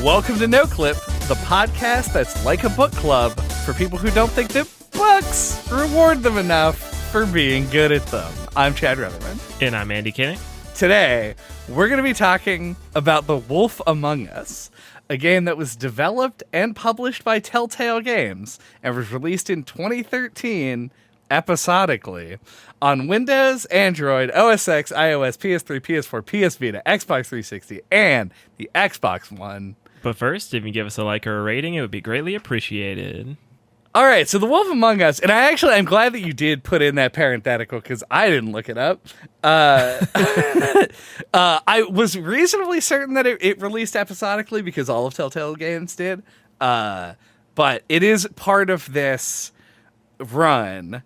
Welcome to No Clip, the podcast that's like a book club for people who don't think that books reward them enough for being good at them. I'm Chad Rutherman. And I'm Andy Kinney. Today, we're going to be talking about The Wolf Among Us, a game that was developed and published by Telltale Games and was released in 2013 episodically on Windows, Android, OS X, iOS, PS3, PS4, PS Vita, Xbox 360, and the Xbox One. But first, if you give us a like or a rating, it would be greatly appreciated. All right, so The Wolf Among Us, and I'm glad that you did put in that parenthetical because I didn't look it up. I was reasonably certain that it released episodically because all of Telltale Games did. But it is part of this run.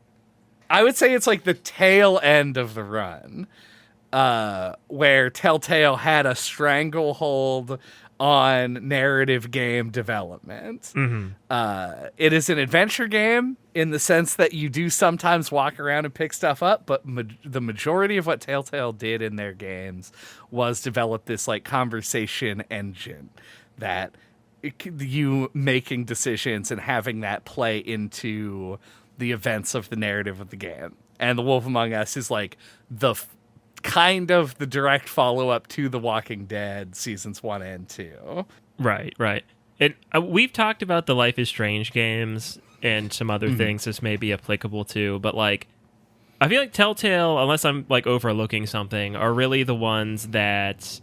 I would say it's like the tail end of the run, where Telltale had a stranglehold on narrative game development. Mm-hmm. It is an adventure game in the sense that you do sometimes walk around and pick stuff up, but the majority of what Telltale did in their games was develop this like conversation engine that you making decisions and having that play into the events of the narrative of the game. And The Wolf Among Us is like the kind of the direct follow-up to The Walking Dead seasons 1 and 2. Right. And we've talked about the Life is Strange games and some other things this may be applicable to, but like I feel like Telltale, unless I'm like overlooking something, are really the ones that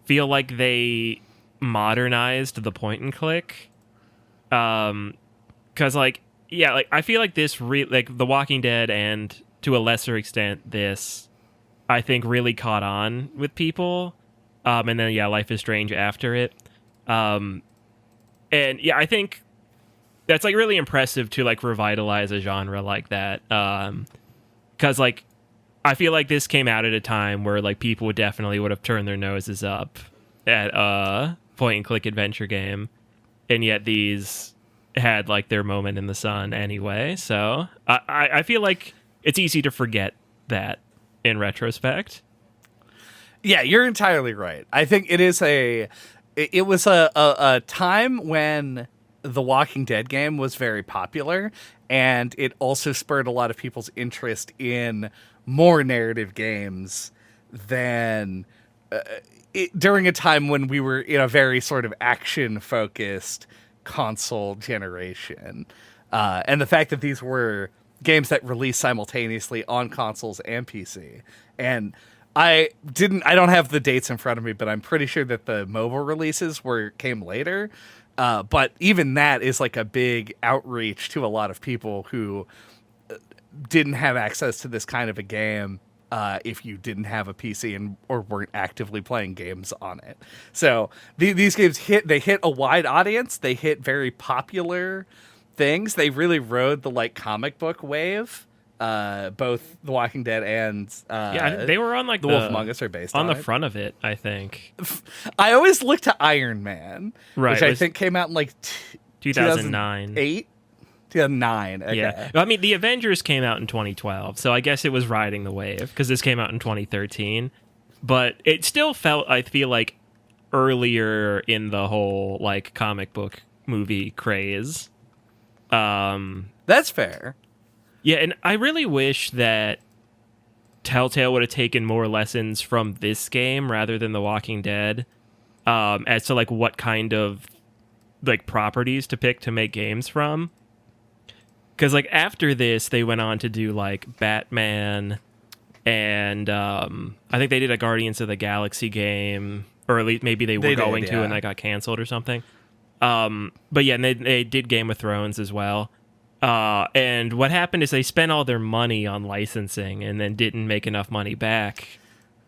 feel like they modernized the point and click. 'Cause like yeah, like I feel like this like The Walking Dead and to a lesser extent this I think really caught on with people. And then yeah, Life is Strange after it. And yeah, I think that's like really impressive to like revitalize a genre like that. 'Cause like I feel like this came out at a time where like people would have turned their noses up at a point and click adventure game. And yet these had like their moment in the sun anyway. So I feel like it's easy to forget that in retrospect. Yeah, you're entirely right. I think it was a time when the Walking Dead game was very popular, and it also spurred a lot of people's interest in more narrative games than during a time when we were in a very sort of action-focused console generation. And the fact that these were games that released simultaneously on consoles and PC. And I don't have the dates in front of me, but I'm pretty sure that the mobile releases came later. But even that is like a big outreach to a lot of people who didn't have access to this kind of a game if you didn't have a PC or weren't actively playing games on it. So these games hit a wide audience. They hit very popular things. They really rode the like comic book wave. Both The Walking Dead and they were on like The Wolf Among Us are based on the it. front of it, I think. I always look to Iron Man, right, which I think came out in like 2009. 2009. Okay. Yeah. I mean, the Avengers came out in 2012, so I guess it was riding the wave because this came out in 2013. But it still felt, I feel like, earlier in the whole like comic book movie craze. That's fair. Yeah, and I really wish that Telltale would have taken more lessons from this game rather than The Walking Dead, as to like what kind of like properties to pick to make games from. Because like after this, they went on to do like Batman, and I think they did a Guardians of the Galaxy game, or at least maybe they were going to, and that got canceled or something. But yeah, and they did Game of Thrones as well. And what happened is they spent all their money on licensing and then didn't make enough money back.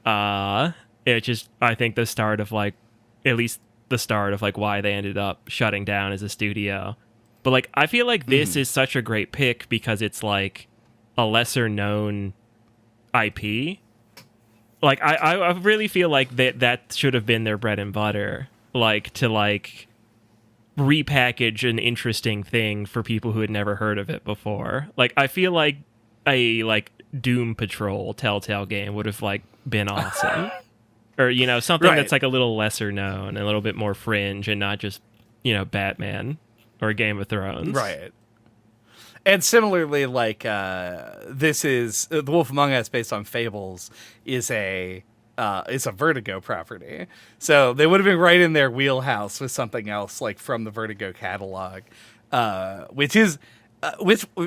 It's just, I think, the start of like, at least the start of like why they ended up shutting down as a studio. But like, I feel like this is such a great pick because it's like a lesser known IP. Like, I really feel like that should have been their bread and butter. Like, to like repackage an interesting thing for people who had never heard of it before. Like, I feel like a like Doom Patrol Telltale game would have like been awesome. or something Right. that's like a little lesser known, a little bit more fringe, and not just Batman or Game of Thrones. Right. And similarly, like this is The Wolf Among Us, based on Fables, is a Vertigo property. So they would have been right in their wheelhouse with something else like from the Vertigo catalog, which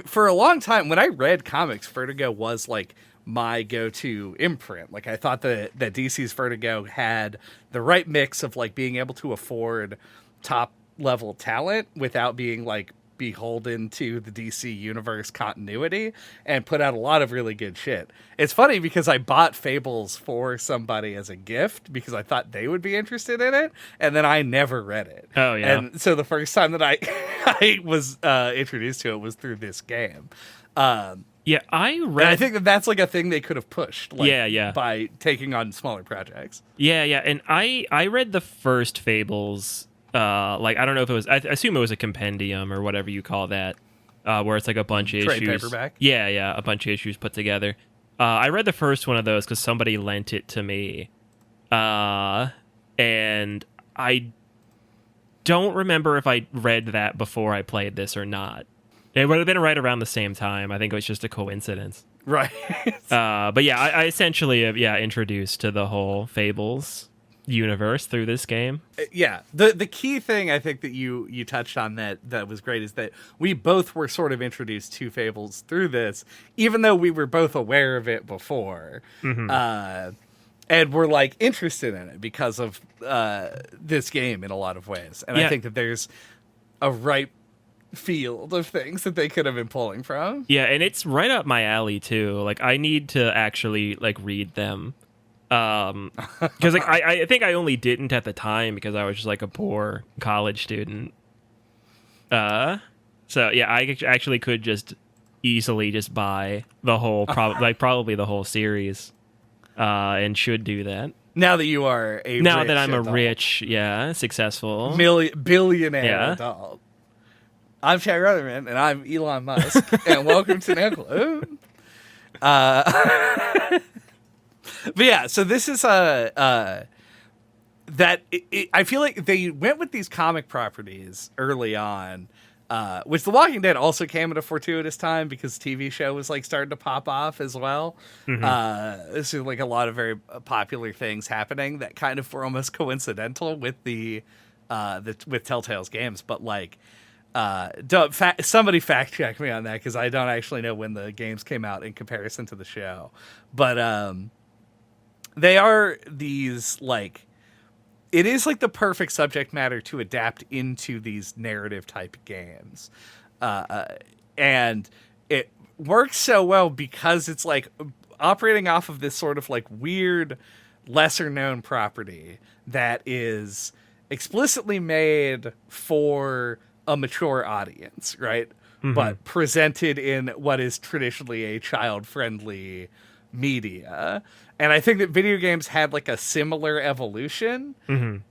for a long time when I read comics, Vertigo was like my go-to imprint. Like I thought that DC's Vertigo had the right mix of like being able to afford top level talent without being like beholden to the DC universe continuity, and put out a lot of really good shit. It's funny because I bought Fables for somebody as a gift because I thought they would be interested in it, and then I never read it. Oh, yeah. And so the first time that I was introduced to it was through this game. Yeah, I read. And I think that's like a thing they could have pushed. Like, Yeah. by taking on smaller projects. Yeah, and I read the first Fables. Like I don't know if it was. I assume it was a compendium or whatever you call that, where it's like a bunch of Trade issues. paperback. Yeah, a bunch of issues put together. I read the first one of those because somebody lent it to me, and I don't remember if I read that before I played this or not. It would have been right around the same time. I think it was just a coincidence. Right. But yeah, I essentially introduced to the whole Fables universe through this game. Yeah. The key thing I think that you touched on that was great is that we both were sort of introduced to Fables through this, even though we were both aware of it before. Mm-hmm. And we're like interested in it because of this game in a lot of ways. And I think that there's a ripe field of things that they could have been pulling from. Yeah, and it's right up my alley too. Like I need to actually like read them. Because like I think I only didn't at the time because I was just like a poor college student. So yeah, I actually could just easily just buy the whole probably the whole series, and should do that Now that you are now that I'm a rich, successful billionaire adult. I'm Chad Rutherman, and I'm Elon Musk, and welcome to No Clue. But yeah, so this is I feel like they went with these comic properties early on, which The Walking Dead also came at a fortuitous time because TV show was like starting to pop off as well. Mm-hmm. This is like a lot of very popular things happening that kind of were almost coincidental with with Telltale's games, but like. Somebody fact check me on that because I don't actually know when the games came out in comparison to the show, but they are these like it is like the perfect subject matter to adapt into these narrative type games, and it works so well because it's like operating off of this sort of like weird lesser known property that is explicitly made for a mature audience, right? Mm-hmm. But presented in what is traditionally a child-friendly media. And I think that video games had like a similar evolution. Mm-hmm.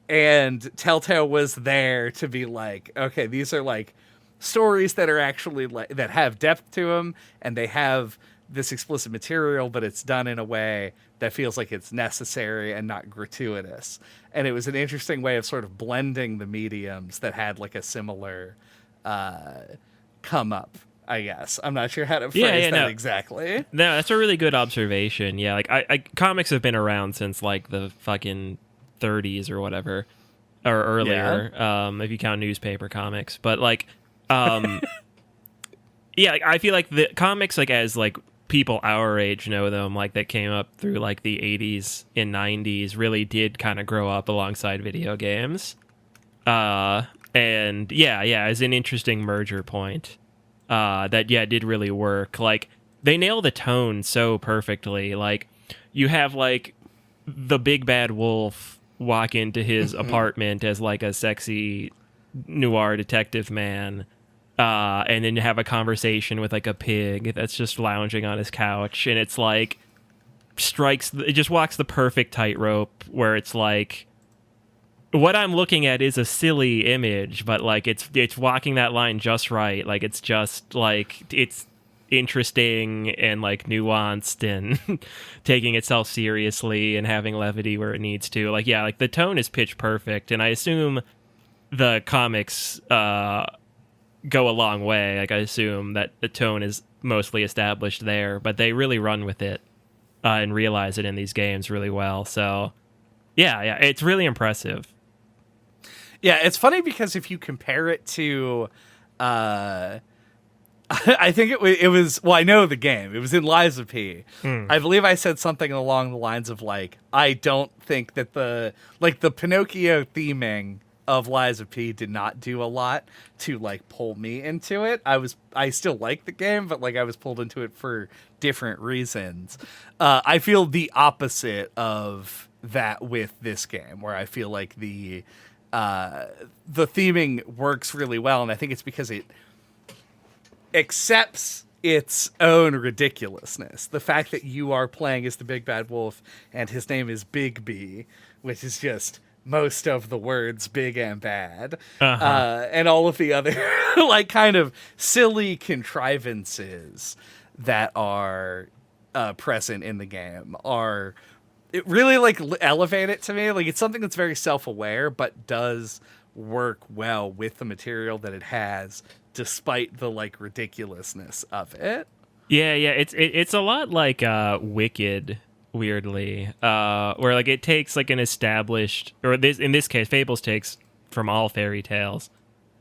And Telltale was there to be like, okay, these are like stories that are actually like that have depth to them, and they have this explicit material, but it's done in a way that feels like it's necessary and not gratuitous. And it was an interesting way of sort of blending the mediums that had like a similar come up, I guess. I'm not sure how to phrase that exactly. No, that's a really good observation. Yeah, like I comics have been around since like the fucking 30s or whatever, or earlier, if you count newspaper comics. But like, yeah, like, I feel like the comics, like as like people our age know them, like that came up through like the 80s and 90s, really did kind of grow up alongside video games. And yeah, is an interesting merger point. That did really work. Like they nail the tone so perfectly. Like you have like the big bad wolf walk into his apartment as like a sexy noir detective man. And then you have a conversation with like a pig that's just lounging on his couch, and it's like it just walks the perfect tightrope where it's like what I'm looking at is a silly image, but like it's walking that line just right. Like it's just like it's interesting and like nuanced and taking itself seriously and having levity where it needs to. Like, yeah, like the tone is pitch perfect, and I assume the comics go a long way. Like, I assume that the tone is mostly established there, but they really run with it and realize it in these games really well. So yeah, it's really impressive. Yeah, it's funny because if you compare it to I think it was, well, I know the game. It was in Lies of P. I believe I said something along the lines of like, I don't think that the Pinocchio theming of Lies of P did not do a lot to like pull me into it. I still like the game, but like I was pulled into it for different reasons. I feel the opposite of that with this game, where I feel like the theming works really well, and I think it's because it accepts its own ridiculousness. The fact that you are playing as the big bad wolf and his name is Bigby, which is just most of the words big and bad, and all of the other like kind of silly contrivances that are present in the game are, it really like elevate it to me. Like, it's something that's very self-aware but does work well with the material that it has, despite the like ridiculousness of it. Yeah, it's a lot like Wicked, weirdly, where like it takes like an established, or this in this case, Fables takes from all fairy tales,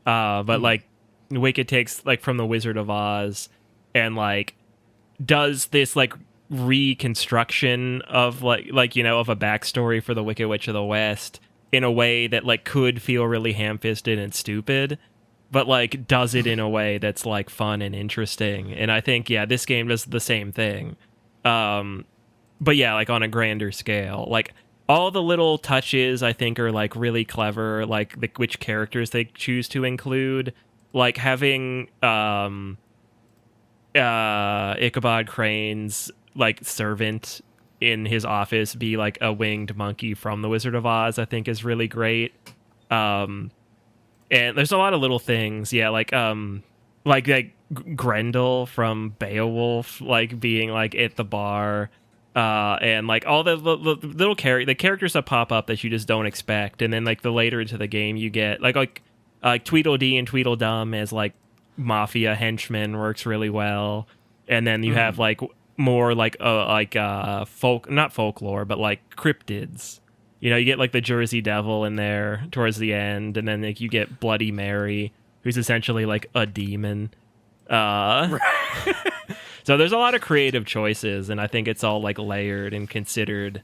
but like Wicked takes like from the Wizard of Oz, and like does this like reconstruction of like you know, of a backstory for the Wicked Witch of the West in a way that like could feel really ham-fisted and stupid, but like does it in a way that's like fun and interesting. And I think, yeah, this game does the same thing. But yeah, like on a grander scale, like all the little touches I think are like really clever, like which characters they choose to include, like having Ichabod Crane's like servant in his office be like a winged monkey from the Wizard of Oz, I think is really great. And there's a lot of little things, yeah, like Grendel from Beowulf, like being like at the bar, and like all the little the characters that pop up that you just don't expect, and then like the later into the game you get like Tweedledee and Tweedledum as like mafia henchmen works really well, and then you have like more like not folklore, but like cryptids. You know, you get like the Jersey Devil in there towards the end, and then like you get Bloody Mary, who's essentially like a demon. Right. So there's a lot of creative choices, and I think it's all like layered and considered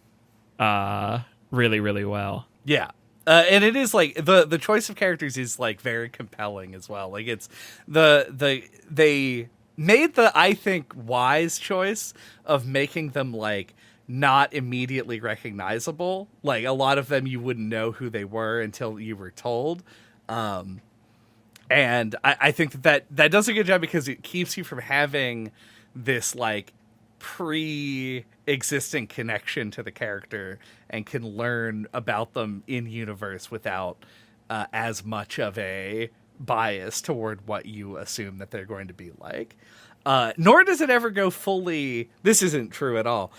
really, really well. Yeah. And it is like the choice of characters is like very compelling as well. Like, it's they made the, I think, wise choice of making them like not immediately recognizable. Like, a lot of them you wouldn't know who they were until you were told. And I think that does a good job because it keeps you from having this like pre-existing connection to the character and can learn about them in universe without as much of a bias toward what you assume that they're going to be like. Nor does it ever go fully, this isn't true at all.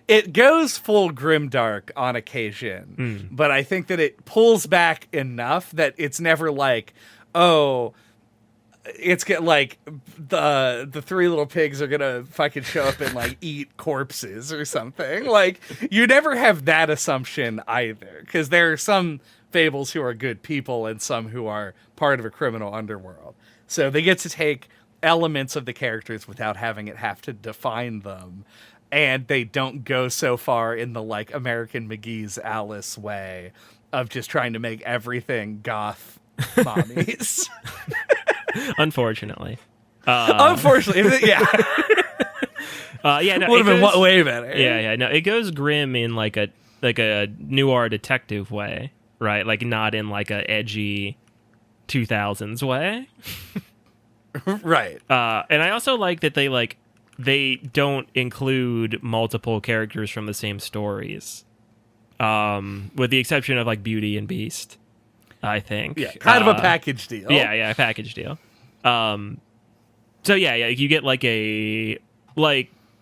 It goes full grimdark on occasion, but I think that it pulls back enough that it's never like, oh, it's get like the three little pigs are gonna fucking show up and like eat corpses or something. Like, you never have that assumption either, because there are some fables who are good people and some who are part of a criminal underworld. So they get to take elements of the characters without having it have to define them. And they don't go so far in the like American McGee's Alice way of just trying to make everything goth mommies. Unfortunately. Unfortunately, yeah. Yeah, no, would have been way better. Yeah, no, it goes grim in like a noir detective way, right? Like, not in like a edgy 2000s way. Right. And I also like that they don't include multiple characters from the same stories, with the exception of like Beauty and Beast, I think. Yeah, kind of a package deal. Yeah, package deal. So yeah, you get like a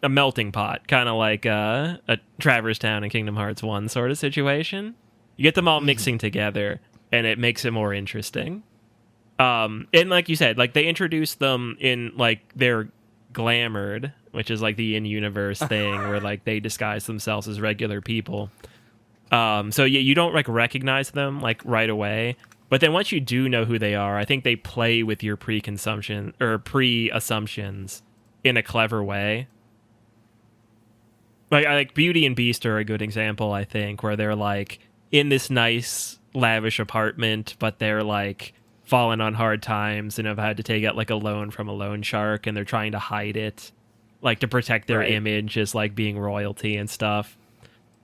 melting pot, kind of like a Traverse Town in Kingdom Hearts 1 sort of situation. You get them all mixing together, and it makes it more interesting. And like you said, like they introduce them in like they're glamored, which is like the in-universe thing where like they disguise themselves as regular people. So yeah, you don't like recognize them like right away. But then once you do know who they are, I think they play with your pre-assumptions in a clever way. Like Beauty and Beast are a good example, I think, where they're like in this nice, lavish apartment, but they're like fallen on hard times and have had to take out like a loan from a loan shark, and they're trying to hide it, like to protect their image as like being royalty and stuff.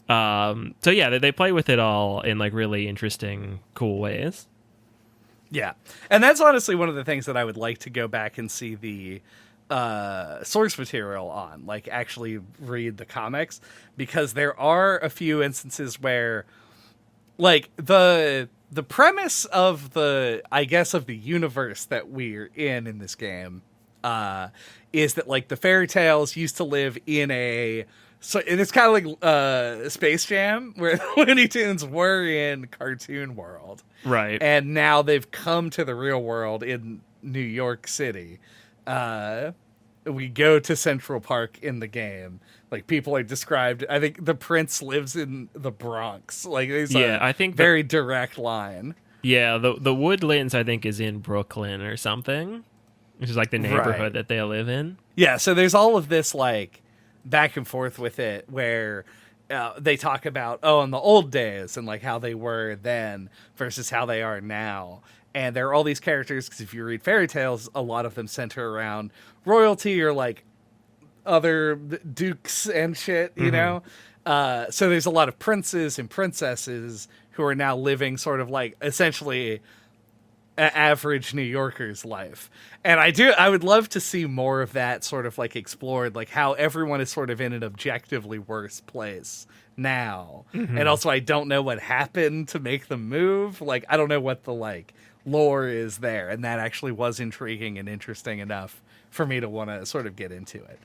So yeah, they play with it all in like really interesting, cool ways. Yeah. And that's honestly one of the things that I would like to go back and see the source material on, like actually read the comics, because there are a few instances where like the premise of the universe that we're in this game is that like the fairy tales used to live in and it's kind of like Space Jam, where the Looney Tunes were in cartoon world. Right. And now they've come to the real world in New York City. We go to Central Park in the game. Like, people are described. I think the prince lives in the Bronx. Like, there's I think very direct line. Yeah, the Woodlands, I think, is in Brooklyn or something, which is like the neighborhood that they live in. Yeah, so there's all of this, like, back and forth with it where they talk about, in the old days and, like, how they were then versus how they are now. And there are all these characters, because if you read fairy tales, a lot of them center around royalty or, like, other dukes and shit, you know? So there's a lot of princes and princesses who are now living sort of like essentially an average New Yorker's life. And I would love to see more of that sort of like explored, like how everyone is sort of in an objectively worse place now. And also I don't know what happened to make them move. Like, I don't know what the like lore is there. And that actually was intriguing and interesting enough for me to want to sort of get into it.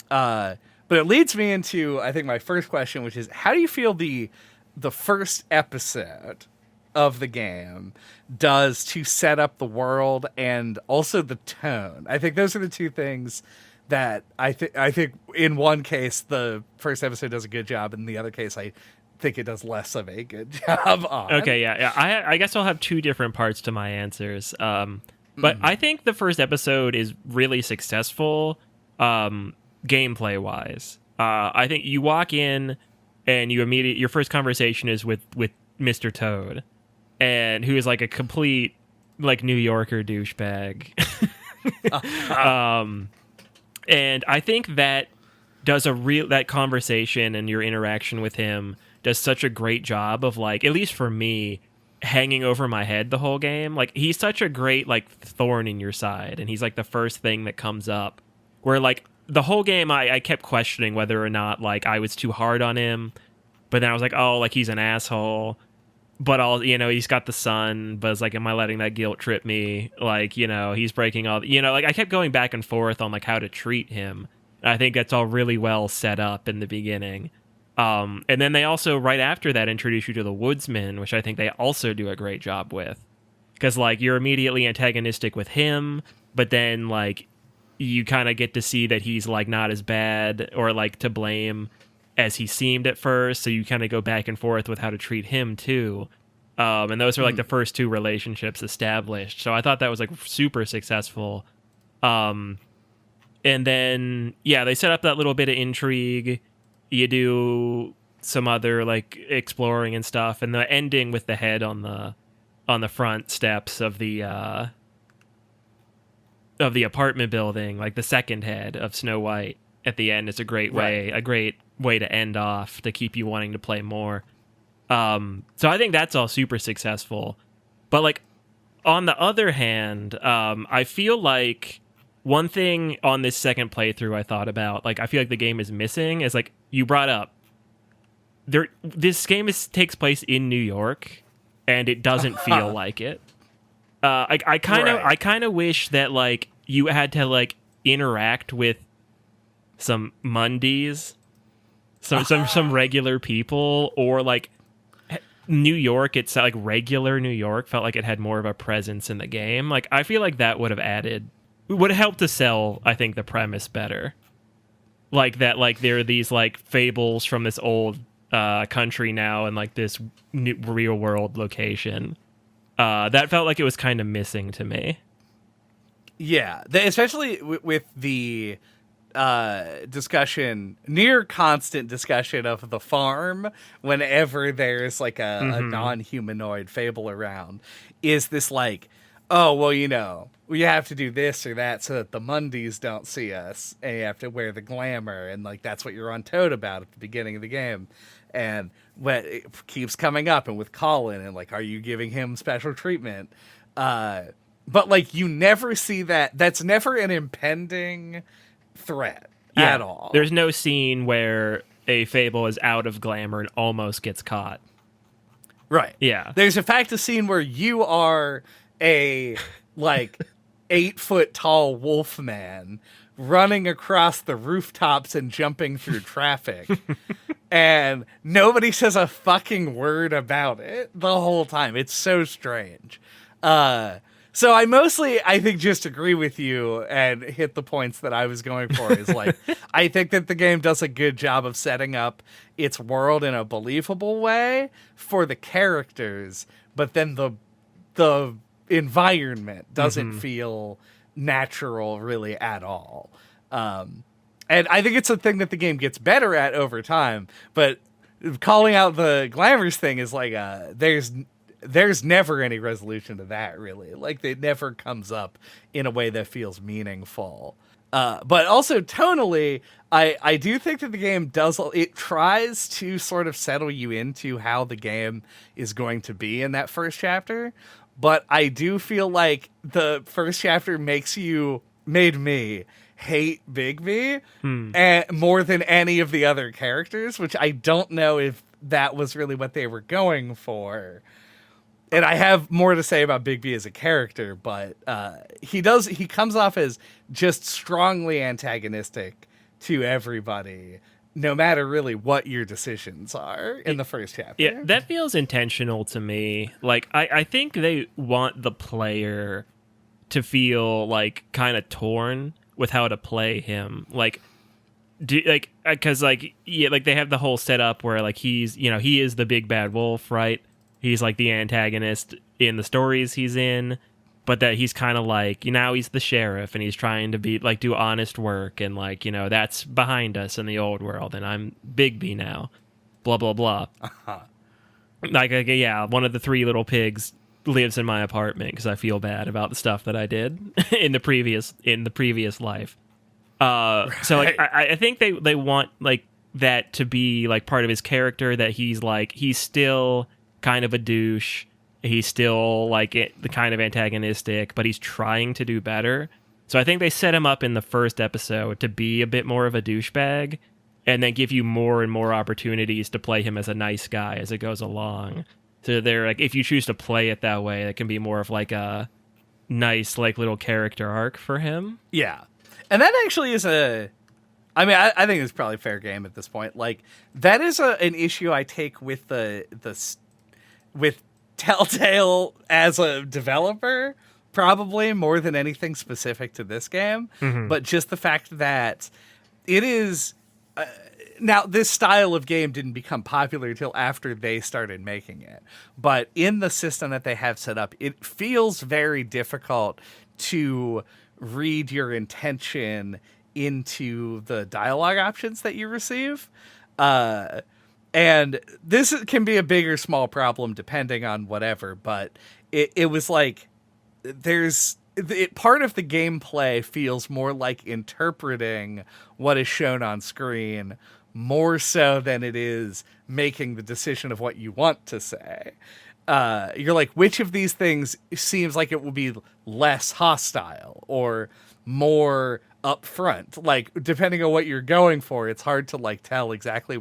But it leads me into, I think, my first question, which is, how do you feel the first episode of the game does to set up the world and also the tone? I think those are the two things that I think in one case the first episode does a good job, and in the other case I think it does less of a good job on. Okay, yeah. I guess I'll have two different parts to my answers. But I think the first episode is really successful. Gameplay wise, I think you walk in and your first conversation is with Mr. Toad, and who is like a complete like New Yorker douchebag. And I think that does that conversation and your interaction with him does such a great job of, like, at least for me, hanging over my head the whole game. Like, he's such a great like thorn in your side, and he's like the first thing that comes up where like the whole game I kept questioning whether or not like I was too hard on him, but then I was like, oh, like he's an asshole, but he's got the sun, but it's like, am I letting that guilt trip me? Like, he's breaking all, like I kept going back and forth on like how to treat him. And I think that's all really well set up in the beginning. And then they also right after that introduce you to the woodsman, which I think they also do a great job with, because like you're immediately antagonistic with him, but then like you kind of get to see that he's like not as bad or like to blame as he seemed at first. So you kind of go back and forth with how to treat him too. And those are like the first two relationships established. So I thought that was like super successful. And then, yeah, they set up that little bit of intrigue. You do some other like exploring and stuff. And the ending with the head on the front steps of the apartment building, like the second head of Snow White at the end, is a great way to end off, to keep you wanting to play more. So I think that's all super successful. But like on the other hand, I feel like one thing on this second playthrough I thought about, like I feel like the game is missing, is like you brought up this game takes place in New York, and it doesn't feel like it. I kind of wish that like you had to like interact with some mundies, some regular people, or like New York. It's like regular New York felt like it had more of a presence in the game. Like I feel like that would have helped to sell, I think, the premise better. Like that, like there are these like fables from this old country now, and like this new, real world location. That felt like it was kind of missing to me. Yeah, especially with the discussion, near constant discussion of the farm whenever there's like a non-humanoid fable around, is this like, oh, well, you know, we have to do this or that so that the mundies don't see us, and you have to wear the glamour, and like that's what you're on toad about at the beginning of the game. And when it keeps coming up, and with Colin, and like, are you giving him special treatment? But like you never see that. That's never an impending threat at all. There's no scene where a fable is out of glamour and almost gets caught. Right. Yeah. There's in fact a scene where you are a like 8-foot tall wolf man running across the rooftops and jumping through traffic. And nobody says a fucking word about it the whole time. It's so strange. So I mostly, I think, just agree with you and hit the points that I was going for. Is like, I think that the game does a good job of setting up its world in a believable way for the characters, but then the environment doesn't feel natural really at all. And I think it's a thing that the game gets better at over time, but calling out the glamours thing is like, there's never any resolution to that, really. Like, it never comes up in a way that feels meaningful. But also, tonally, I do think that the game tries to sort of settle you into how the game is going to be in that first chapter. But I do feel like the first chapter made me hate Bigby more than any of the other characters, which I don't know if that was really what they were going for. And I have more to say about Bigby as a character, but he comes off as just strongly antagonistic to everybody, no matter really what your decisions are in the first chapter. Yeah, that feels intentional to me. Like, I think they want the player to feel like kind of torn with how to play him. Like, because like they have the whole setup where like he is the big bad wolf, right? He's like the antagonist in the stories he's in, but that he's kind of like, he's the sheriff and he's trying to be like, do honest work. And like, that's behind us in the old world. And I'm Bigby now, blah, blah, blah. Like, yeah, one of the 3 little pigs lives in my apartment because I feel bad about the stuff that I did in the previous life. Right. So like, I think they want like that to be like part of his character, that he's still kind of a douche. He's still like the kind of antagonistic, but he's trying to do better. So I think they set him up in the first episode to be a bit more of a douchebag, and then give you more and more opportunities to play him as a nice guy as it goes along. So they're like, if you choose to play it that way, it can be more of like a nice like little character arc for him. Yeah. And that actually is I think it's probably fair game at this point. Like, that is an issue I take with with Telltale as a developer, probably more than anything specific to this game. But just the fact that it is now, this style of game didn't become popular until after they started making it, but in the system that they have set up, it feels very difficult to read your intention into the dialogue options that you receive. And this can be a big or small problem depending on whatever, but it was like part of the gameplay feels more like interpreting what is shown on screen more so than it is making the decision of what you want to say. You're like, which of these things seems like it will be less hostile or more upfront? Like, depending on what you're going for, it's hard to like tell exactly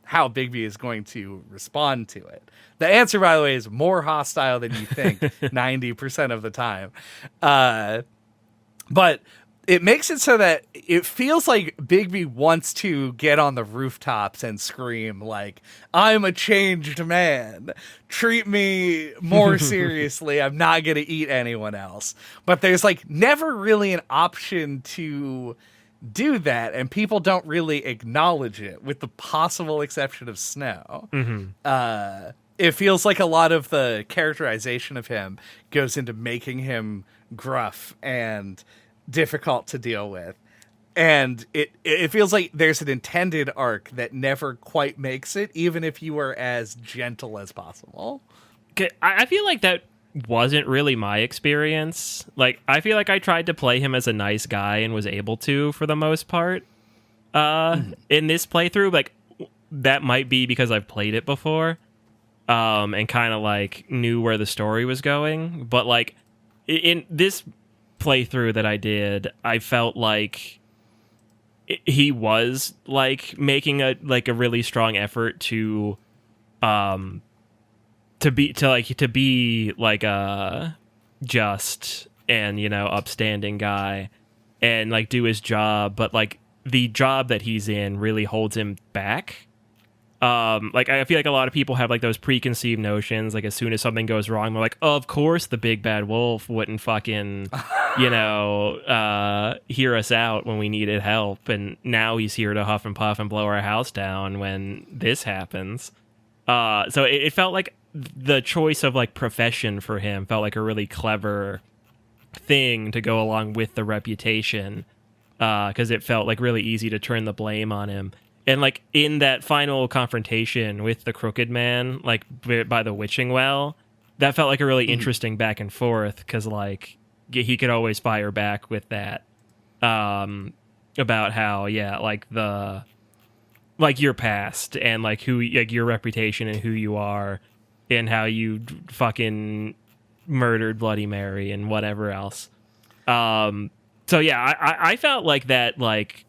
how Bigby is going to respond to it. The answer, by the way, is more hostile than you think 90% of the time. But it makes it so that it feels like Bigby wants to get on the rooftops and scream like, I'm a changed man. Treat me more seriously. I'm not going to eat anyone else. But there's like never really an option to do that, and people don't really acknowledge it, with the possible exception of Snow. It feels like a lot of the characterization of him goes into making him gruff and difficult to deal with. And it feels like there's an intended arc that never quite makes it, even if you are as gentle as possible. I feel like that wasn't really my experience. Like, I feel like I tried to play him as a nice guy and was able to, for the most part, in this playthrough. Like, that might be because I've played it before, and kind of like knew where the story was going. But like in this playthrough that I did, I felt like he was like making a really strong effort to be like a just and, you know, upstanding guy and like do his job, but like the job that he's in really holds him back. Like, I feel like a lot of people have like those preconceived notions. Like, as soon as something goes wrong, they're like, of course the big bad wolf wouldn't fucking, you know, hear us out when we needed help. And now he's here to huff and puff and blow our house down when this happens. So it felt like the choice of like profession for him felt like a really clever thing to go along with the reputation. Because it felt like really easy to turn the blame on him. And, like, in that final confrontation with the crooked man, like, by the witching well, that felt like a really interesting back and forth, because, like, he could always fire back with that, about how, yeah, like, your past, and, like, who, like, your reputation and who you are, and how you fucking murdered Bloody Mary and whatever else. So, yeah, I felt like that, like,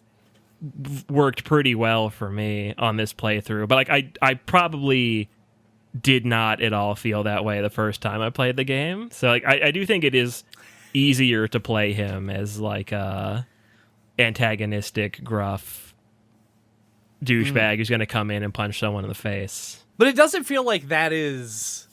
worked pretty well for me on this playthrough, but like I probably did not at all feel that way the first time I played the game. So like I do think it is easier to play him as like a antagonistic, gruff douchebag who's going to come in and punch someone in the face. But it doesn't feel like that is,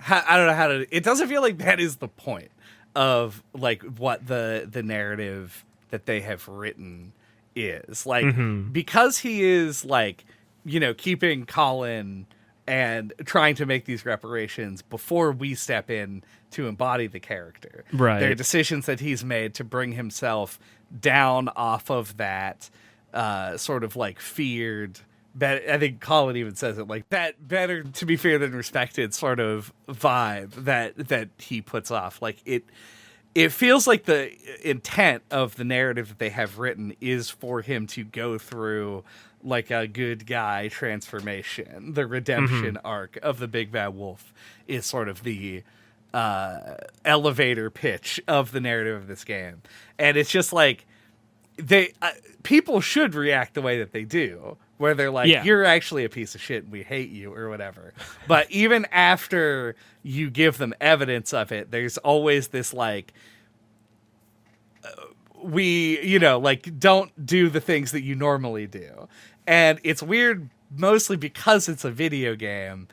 I don't know how to, it doesn't feel like that is the point of like what the narrative that they have written is like, because he is like, you know, keeping Colin and trying to make these reparations before we step in to embody the character. Right. There are decisions that he's made to bring himself down off of that sort of like feared, I think Colin even says it, like that better to be feared than respected sort of vibe that he puts off. Like it feels like the intent of the narrative that they have written is for him to go through like a good guy transformation. The redemption arc of the Big Bad Wolf is sort of the elevator pitch of the narrative of this game. And it's just like people should react the way that they do, where they're like, you're actually a piece of shit and we hate you or whatever. But even after you give them evidence of it, there's always this like, you know, like, don't do the things that you normally do. And it's weird mostly because it's a video game.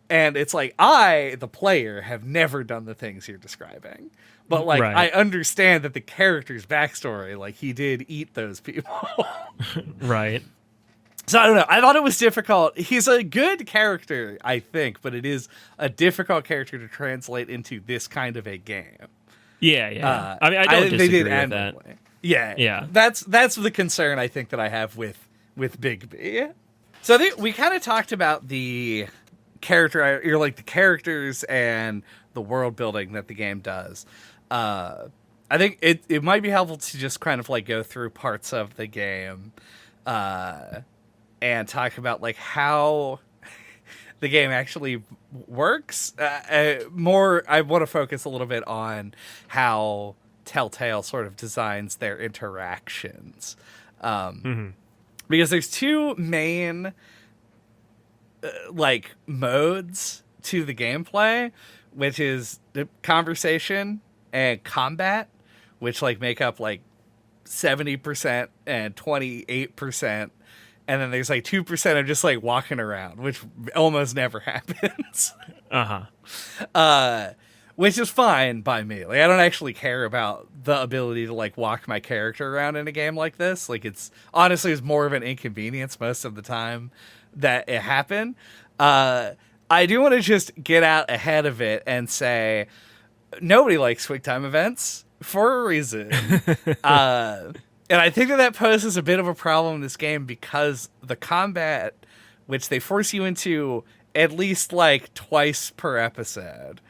And it's like, I, the player, have never done the things you're describing. But, like, I understand that the character's backstory, like, he did eat those people. Right. So, I don't know. I thought it was difficult. He's a good character, I think, but it is a difficult character to translate into this kind of a game. Yeah. I mean, I don't disagree with that. Yeah. That's the concern, I think, that I have with Bigby. So I think we kind of talked about the the characters and the world building that the game does. I think it might be helpful to just kind of like go through parts of the game and talk about like how the game actually works. I want to focus a little bit on how Telltale sort of designs their interactions. Because there's two main like modes to the gameplay, which is the conversation and combat, which like make up like 70% and 28%. And then there's like 2% of just like walking around, which almost never happens. Which is fine by me. Like, I don't actually care about the ability to like walk my character around in a game like this. Like, it's honestly is more of an inconvenience most of the time that it happened. I do want to just get out ahead of it and say nobody likes QuickTime events for a reason. And I think that poses a bit of a problem in this game because the combat, which they force you into at least like twice per episode,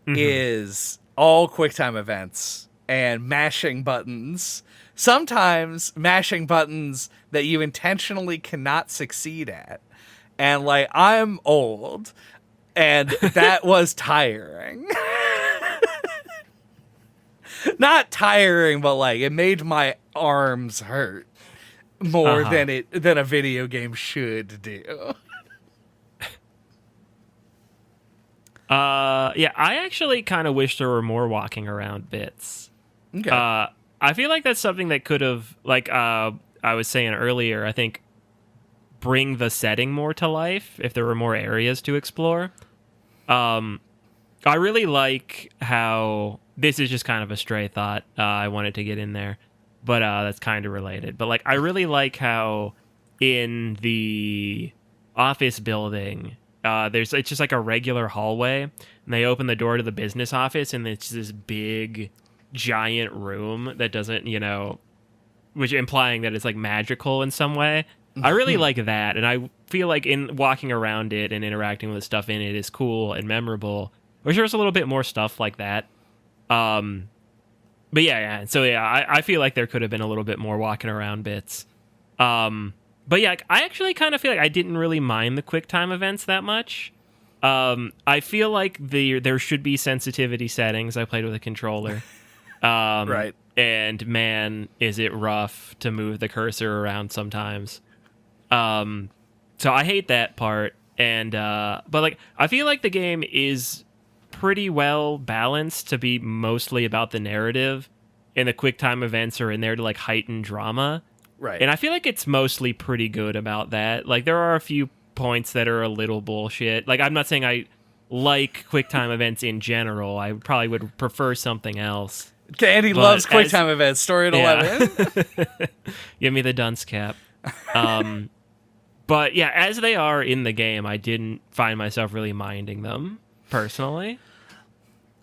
is all QuickTime events and mashing buttons. Sometimes mashing buttons that you intentionally cannot succeed at. And like, I'm old, and that was tiring. Not tiring, but like it made my arms hurt more than a video game should do. Yeah, I actually kind of wish there were more walking around bits. Okay. I feel like that's something that could have, like I was saying earlier, I think bring the setting more to life if there were more areas to explore. I really like how this is just kind of a stray thought. I wanted to get in there, but that's kind of related. But like, I really like how in the office building, it's just like a regular hallway, and they open the door to the business office, and it's this big, giant room that doesn't, which implying that it's like magical in some way. I really like that, and I feel like in walking around it and interacting with the stuff in it is cool and memorable. Wish there was a little bit more stuff like that. But yeah. So yeah, I feel like there could have been a little bit more walking around bits. But yeah, I actually kind of feel like I didn't really mind the QuickTime events that much. I feel like there should be sensitivity settings. I played with a controller. Right. And man, is it rough to move the cursor around sometimes. So I hate that part. And but like, I feel like the game is pretty well balanced to be mostly about the narrative, and the QuickTime events are in there to like heighten drama. Right. And I feel like it's mostly pretty good about that. Like, there are a few points that are a little bullshit. Like, I'm not saying I like QuickTime events in general. I probably would prefer something else. Andy loves QuickTime events. Story at 11. Give me the dunce cap. But yeah, as they are in the game, I didn't find myself really minding them, personally.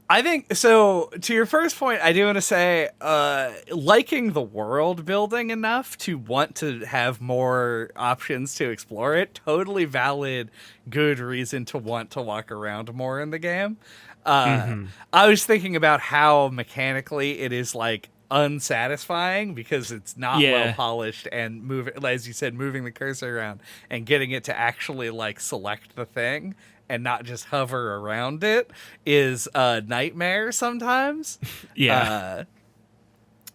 I think, so to your first point, I do want to say, liking the world building enough to want to have more options to explore it, totally valid, good reason to want to walk around more in the game. I was thinking about how mechanically it is like unsatisfying because it's not well polished, and as you said, moving the cursor around and getting it to actually like select the thing and not just hover around it is a nightmare sometimes.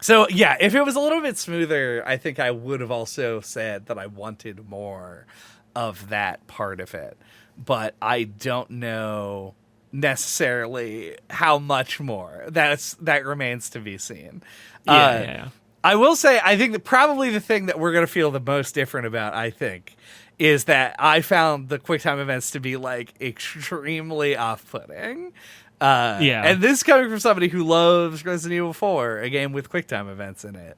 So yeah, if it was a little bit smoother, I think I would have also said that I wanted more of that part of it, but I don't know necessarily how much more. That remains to be seen. I will say, I think that probably the thing that we're going to feel the most different about, I think, is that I found the QuickTime events to be like extremely off-putting. And this coming from somebody who loves Resident Evil 4, a game with QuickTime events in it.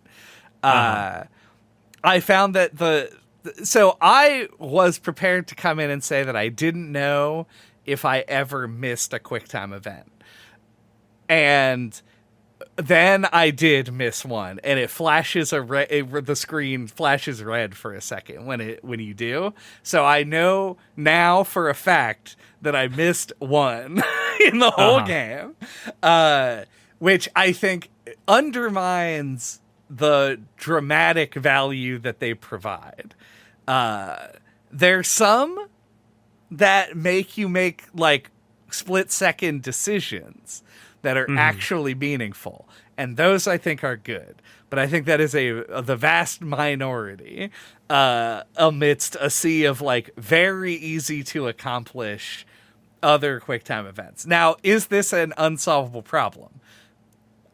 I found that so I was prepared to come in and say that I didn't know if I ever missed a QuickTime event. And then I did miss one, and it flashes the screen flashes red for a second when you do. So I know now for a fact that I missed one in the whole game, which I think undermines the dramatic value that they provide. There's some that make you make like split-second decisions that are actually meaningful, and those I think are good. But I think that is the vast minority amidst a sea of like very easy to accomplish other QuickTime events. Now, is this an unsolvable problem?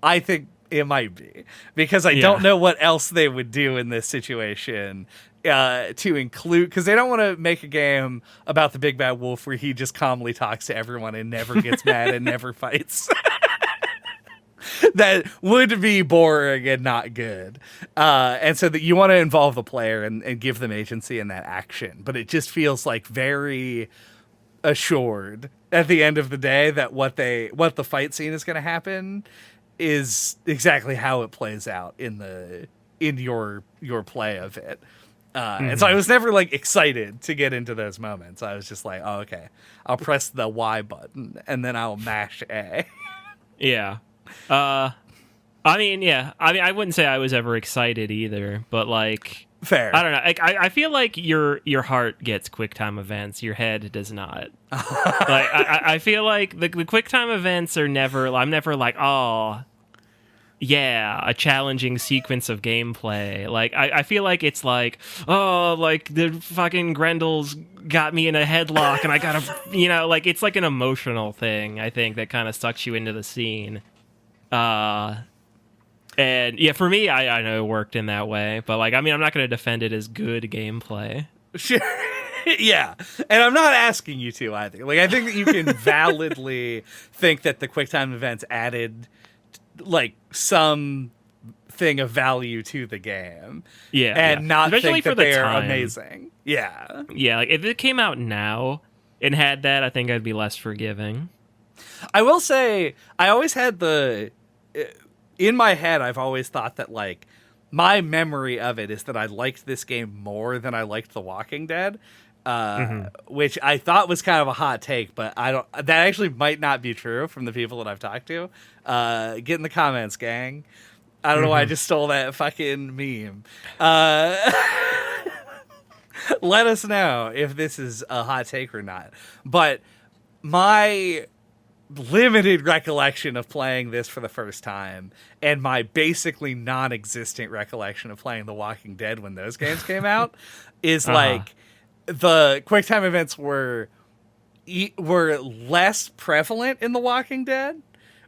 I think It might be, because I don't know what else they would do in this situation to include, because they don't want to make a game about the big bad wolf where he just calmly talks to everyone and never gets mad and never fights. That would be boring and not good. And so that you want to involve the player and give them agency in that action. But it just feels like very assured at the end of the day that what the fight scene is going to happen is exactly how it plays out in your play of it. And so I was never like excited to get into those moments. I was just like, oh, okay, I'll press the Y button and then I'll mash A. Yeah. I I wouldn't say I was ever excited either, but like, fair. I don't know. Like, I feel like your heart gets QuickTime events, your head does not. Like, I feel like the QuickTime events are never. I'm never like, oh, yeah, a challenging sequence of gameplay. Like, I feel like it's like, oh, like the fucking Grendel's got me in a headlock, and I gotta, like, it's like an emotional thing. I think that kind of sucks you into the scene. And yeah, for me, I know it worked in that way, but like, I'm not going to defend it as good gameplay. Sure. Yeah. And I'm not asking you to either. Like, I think that you can validly think that the QuickTime events added like some thing of value to the game. Yeah. And not especially think that they're time. Amazing. Yeah. Yeah. Like, if it came out now and had that, I think I'd be less forgiving. I will say, I always had in my head, I've always thought that, like, my memory of it is that I liked this game more than I liked The Walking Dead, which I thought was kind of a hot take, but that actually might not be true from the people that I've talked to. Get in the comments, gang. I don't know why I just stole that fucking meme. Let us know if this is a hot take or not. But my limited recollection of playing this for the first time and my basically non-existent recollection of playing The Walking Dead when those games came out is like the QuickTime events were less prevalent in The Walking Dead,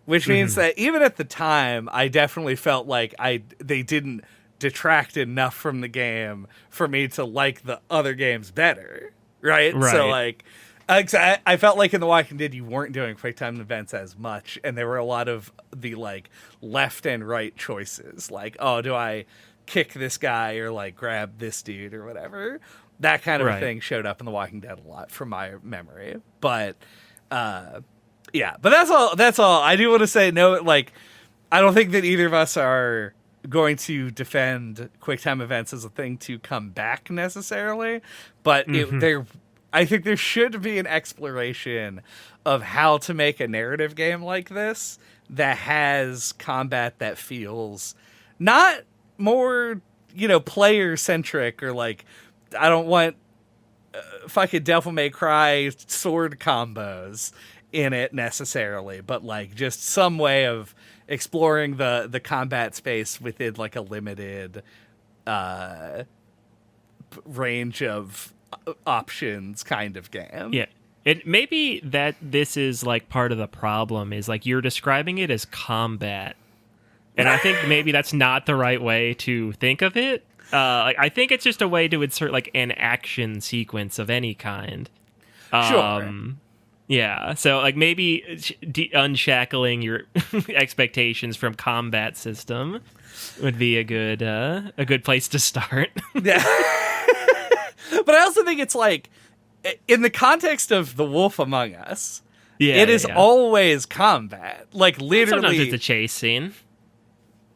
which means that even at the time I definitely felt like they didn't detract enough from the game for me to like the other games better, right? So like, I felt like in The Walking Dead you weren't doing QuickTime events as much, and there were a lot of the like left and right choices, like, oh, do I kick this guy or like grab this dude or whatever? That kind of a thing showed up in The Walking Dead a lot from my memory. But yeah, but that's all. I do want to say, no, like, I don't think that either of us are going to defend QuickTime events as a thing to come back necessarily, but I think there should be an exploration of how to make a narrative game like this that has combat that feels not more, player centric, or like, I don't want fucking Devil May Cry sword combos in it necessarily, but like just some way of exploring the combat space within like a limited range of options kind of game. Yeah. It maybe that this is like part of the problem is like you're describing it as combat. And I think maybe that's not the right way to think of it. Like, I think it's just a way to insert like an action sequence of any kind. Sure. Yeah. So like maybe unshackling your expectations from combat system would be a good place to start. Yeah. But I also think it's like, in the context of The Wolf Among Us, it is always combat. Like, literally. Sometimes it's a chase scene.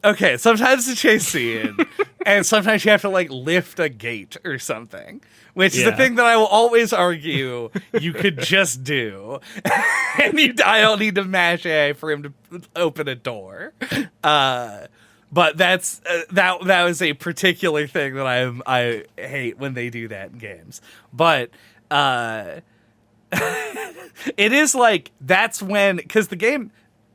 Okay, sometimes it's a chase scene, and sometimes you have to, like, lift a gate or something, which is the thing that I will always argue you could just do. And I don't need to mash A for him to open a door. But that's that was a particular thing that I hate when they do that in games. But it is like, that's when, because the game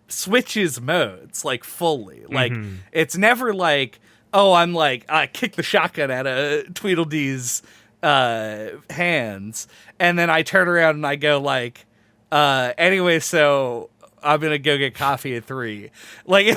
switches modes like fully. Like, it's never like, oh, I'm like, I kick the shotgun out of Tweedledee's hands, and then I turn around and I go like, anyway, so I'm gonna go get coffee at 3. Like,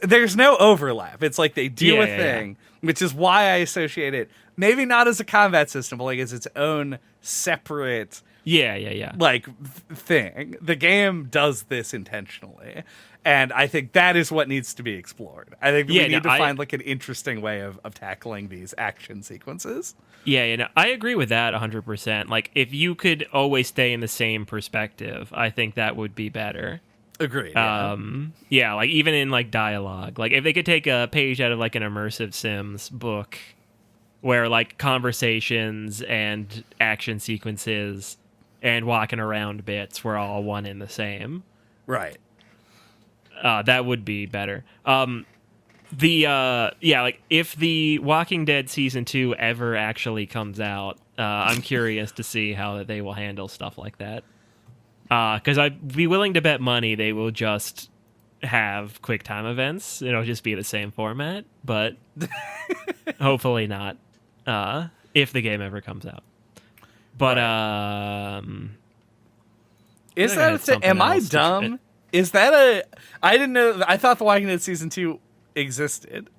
There's no overlap. It's like they do a Yeah. thing, which is why I associate it maybe not as a combat system, but like as its own separate Yeah. like thing. The game does this intentionally, and I think that is what needs to be explored. I think we need to find like an interesting way of tackling these action sequences. Yeah, I agree with that 100%. Like, if you could always stay in the same perspective, I think that would be better. Agreed. Yeah, like even in like dialogue, like if they could take a page out of like an immersive Sims book, where like conversations and action sequences and walking around bits were all one and the same. Right. That would be better. Like if the Walking Dead season 2 ever actually comes out, I'm curious to see how they will handle stuff like that. Because I'd be willing to bet money they will just have quick time events. It'll just be the same format, but hopefully not. If the game ever comes out. But is that a thing? Am I dumb? Is that I didn't know. I thought The Walking Dead season 2 existed.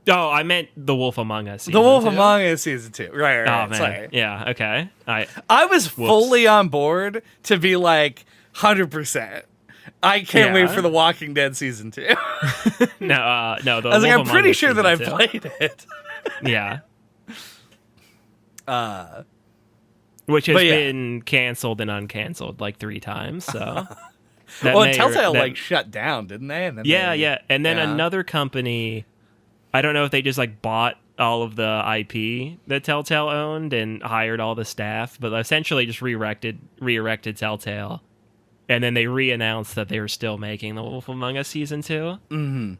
Oh, I meant The Wolf Among Us. The Wolf Among Us season 2. Right. Oh man. Sorry. Yeah. Okay. I was fully on board to be like 100%. I can't wait for The Walking Dead season 2. No. I was like, I'm pretty sure that I played it. Yeah. Which has been canceled and uncanceled like 3 times. So. Telltale like shut down, didn't they? And then and then another company. I don't know if they just like bought all of the IP that Telltale owned and hired all the staff, but essentially just re-erected Telltale, and then they re-announced that they were still making The Wolf Among Us season 2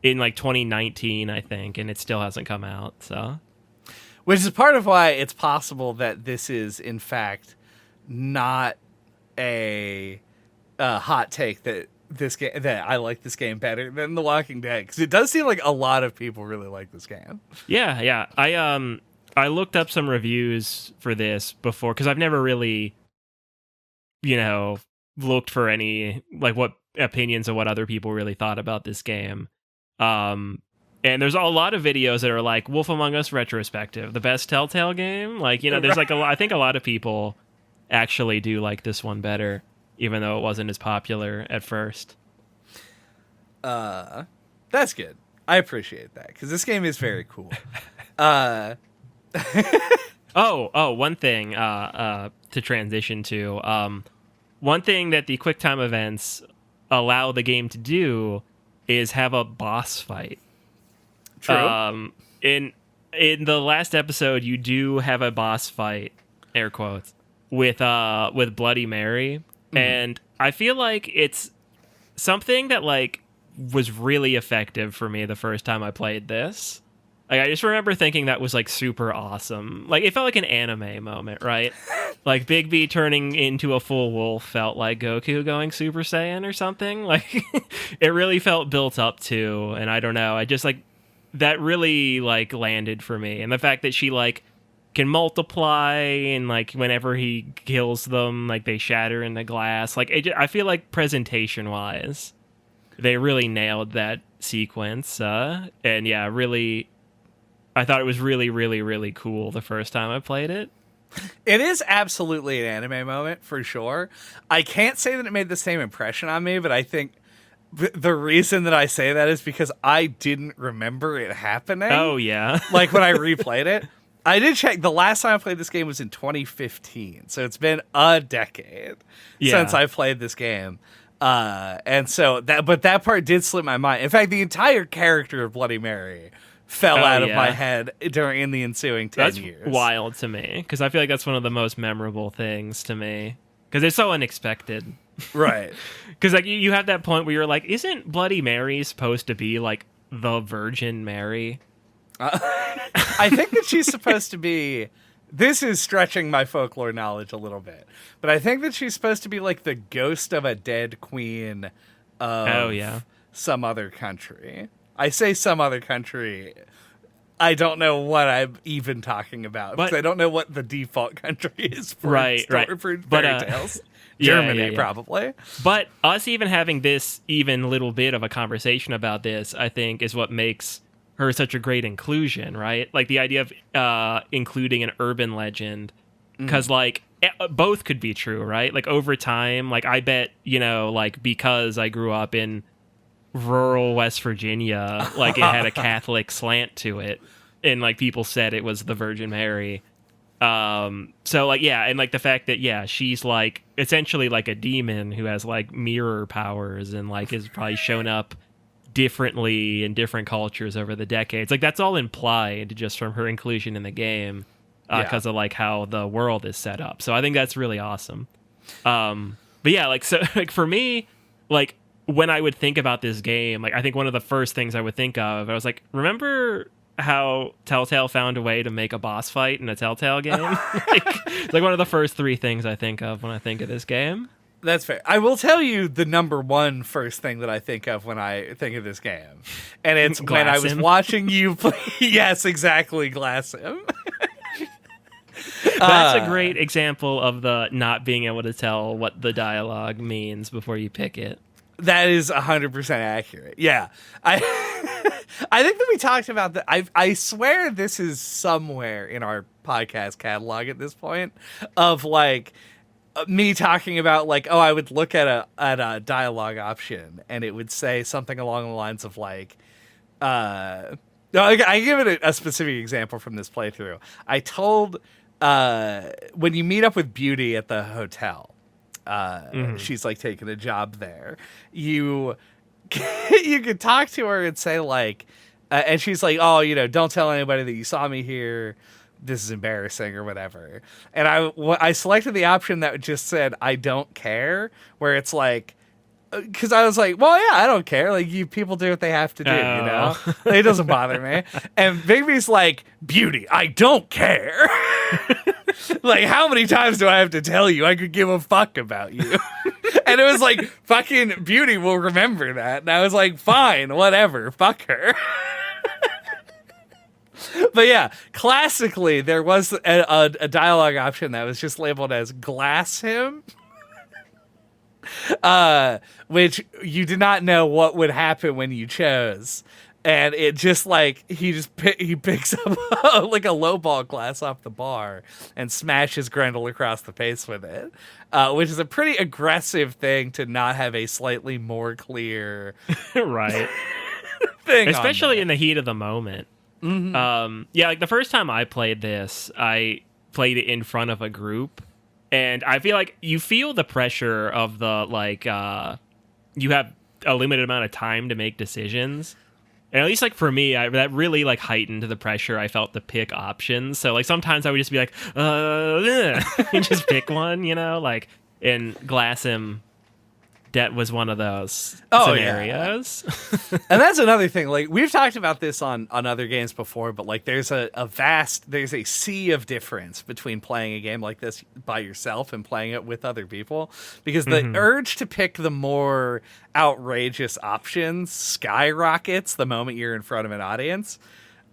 in like 2019, I think, and it still hasn't come out. So, which is part of why it's possible that this is in fact not a hot take that I like this game better than The Walking Dead, because it does seem like a lot of people really like this game. Yeah. I looked up some reviews for this before, because I've never really, looked for any like what opinions of what other people really thought about this game. And there's a lot of videos that are like Wolf Among Us retrospective, the best Telltale game. Like, there's like I think a lot of people actually do like this one better, even though it wasn't as popular at first. That's good. I appreciate that, because this game is very cool. One thing to transition to. One thing that the QuickTime events allow the game to do is have a boss fight. True. In the last episode, you do have a boss fight, air quotes, with Bloody Mary. And I feel like it's something that like was really effective for me the first time I played this. Like, I just remember thinking that was like super awesome. Like, it felt like an anime moment, right? Like Bigby turning into a full wolf felt like Goku going Super Saiyan or something. Like, it really felt built up to, and I don't know. I just like that really like landed for me, and the fact that she like can multiply, and like whenever he kills them, like they shatter in the glass. Like I feel like presentation wise, they really nailed that sequence. And yeah, really, I thought it was really, really, really cool the first time I played it. It is absolutely an anime moment for sure. I can't say that it made the same impression on me, but I think the reason that I say that is because I didn't remember it happening. Oh yeah, like when I replayed it. I did check. The last time I played this game was in 2015, so it's been a decade since I played this game. And so that part did slip my mind. In fact, the entire character of Bloody Mary fell out of my head in the ensuing 10 years. That's wild to me, because I feel like that's one of the most memorable things to me, because it's so unexpected. Right. Because like you have that point where you're like, isn't Bloody Mary supposed to be like the Virgin Mary? I think that she's supposed to be. This is stretching my folklore knowledge a little bit, but I think that she's supposed to be like the ghost of a dead queen of some other country. I say some other country. I don't know what I'm even talking about, because I don't know what the default country is for, for fairy tales. Germany, probably. But us even having this even little bit of a conversation about this, I think, is what makes her such a great inclusion, right? Like the idea of including an urban legend, because like both could be true, right? Like over time, like I bet, like because I grew up in rural West Virginia, like it had a Catholic slant to it, and like people said it was the Virgin Mary. So like, yeah, and like the fact that, she's like essentially like a demon who has like mirror powers and like has probably shown up differently in different cultures over the decades. Like that's all implied just from her inclusion in the game because of like how the world is set up. So I think that's really awesome. But yeah, like, so like for me, like when I would think about this game, like I think one of the first things I would think of, I was like, remember how Telltale found a way to make a boss fight in a Telltale game? It's like one of the first three things I think of when I think of this game. That's fair. I will tell you the number one first thing that I think of when I think of this game. And it's when I was watching you play. Yes, exactly. Glass him. That's a great example of the not being able to tell what the dialogue means before you pick it. That is 100% accurate. Yeah. I think that we talked about that. I swear this is somewhere in our podcast catalog at this point of like me talking about like, oh, I would look at a dialogue option and it would say something along the lines of like, I give it a specific example from this playthrough. I told, when you meet up with Beauty at the hotel, she's like taking a job there. You could talk to her and say like, and she's like, oh, don't tell anybody that you saw me here. This is embarrassing or whatever. And I selected the option that just said, I don't care, where it's like, because I was like, well, yeah, I don't care. Like, people do what they have to do, It doesn't bother me. And Bigby's like, Beauty, I don't care. Like, how many times do I have to tell you I could give a fuck about you? And it was like, fucking Beauty will remember that. And I was like, fine, whatever, fuck her. But yeah, classically, there was a dialogue option that was just labeled as glass him. Which you did not know what would happen when you chose. And it just like, he picks up like a low ball glass off the bar and smashes Grendel across the face with it. Which is a pretty aggressive thing to not have a slightly more clear right thing. Especially in the heat of the moment. Mm-hmm. Like the first time I played this, I played it in front of a group, and I feel like you feel the pressure of the like you have a limited amount of time to make decisions, and at least like for me, that really like heightened the pressure I felt to pick options. So like sometimes I would just be like, and just pick one, like in Glass him. That was one of those scenarios. Yeah. And that's another thing. Like, we've talked about this on other games before, but like there's a sea of difference between playing a game like this by yourself and playing it with other people. Because the urge to pick the more outrageous options skyrockets the moment you're in front of an audience.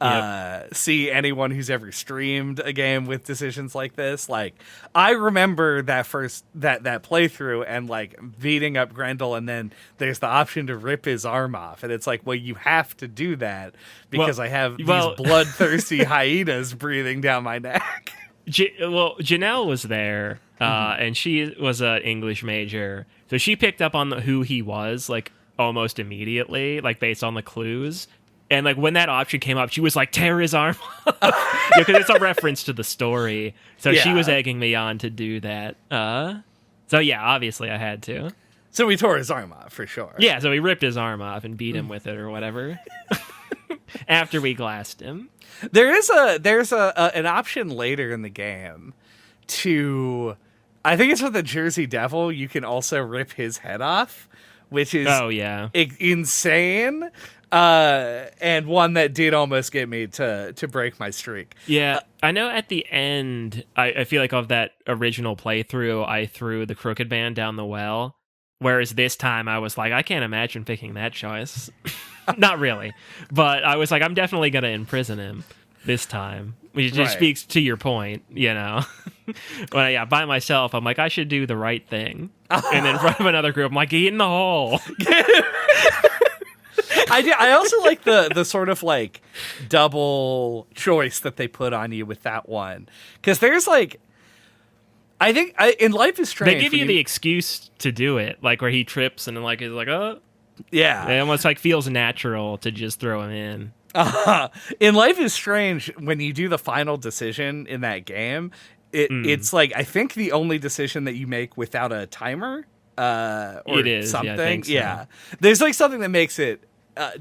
Yep. See anyone who's ever streamed a game with decisions like this. Like, I remember that playthrough and like beating up Grendel, and then there's the option to rip his arm off, and it's like, well, you have to do that because I have these bloodthirsty hyenas breathing down my neck. Janelle was there, and she was an English major, so she picked up on who he was like almost immediately, like based on the clues. And like when that option came up, she was like, tear his arm off. Because it's a reference to the story. So she was egging me on to do that. So yeah, obviously I had to. So we tore his arm off for sure. Yeah, so we ripped his arm off and beat him with it or whatever. After we glassed him. There's an option later in the game to, I think it's with the Jersey Devil, you can also rip his head off, which is insane. And one that did almost get me to break my streak. Yeah, I know at the end, I feel like of that original playthrough, I threw the Crooked Man down the well. Whereas this time I was like, I can't imagine picking that choice. Not really. But I was like, I'm definitely going to imprison him this time. Which just speaks to your point, By myself, I'm like, I should do the right thing. And then in front of another group, I'm like, get in the hole. I also like the sort of like double choice that they put on you with that one, because there's like, I think in Life is Strange they give you the excuse to do it, like where he trips and then like is like, oh yeah, it almost like feels natural to just throw him in. In Life is Strange, when you do the final decision in that game, it's like, I think the only decision that you make without a timer, or it is something. I think so. Yeah, there's like something that makes it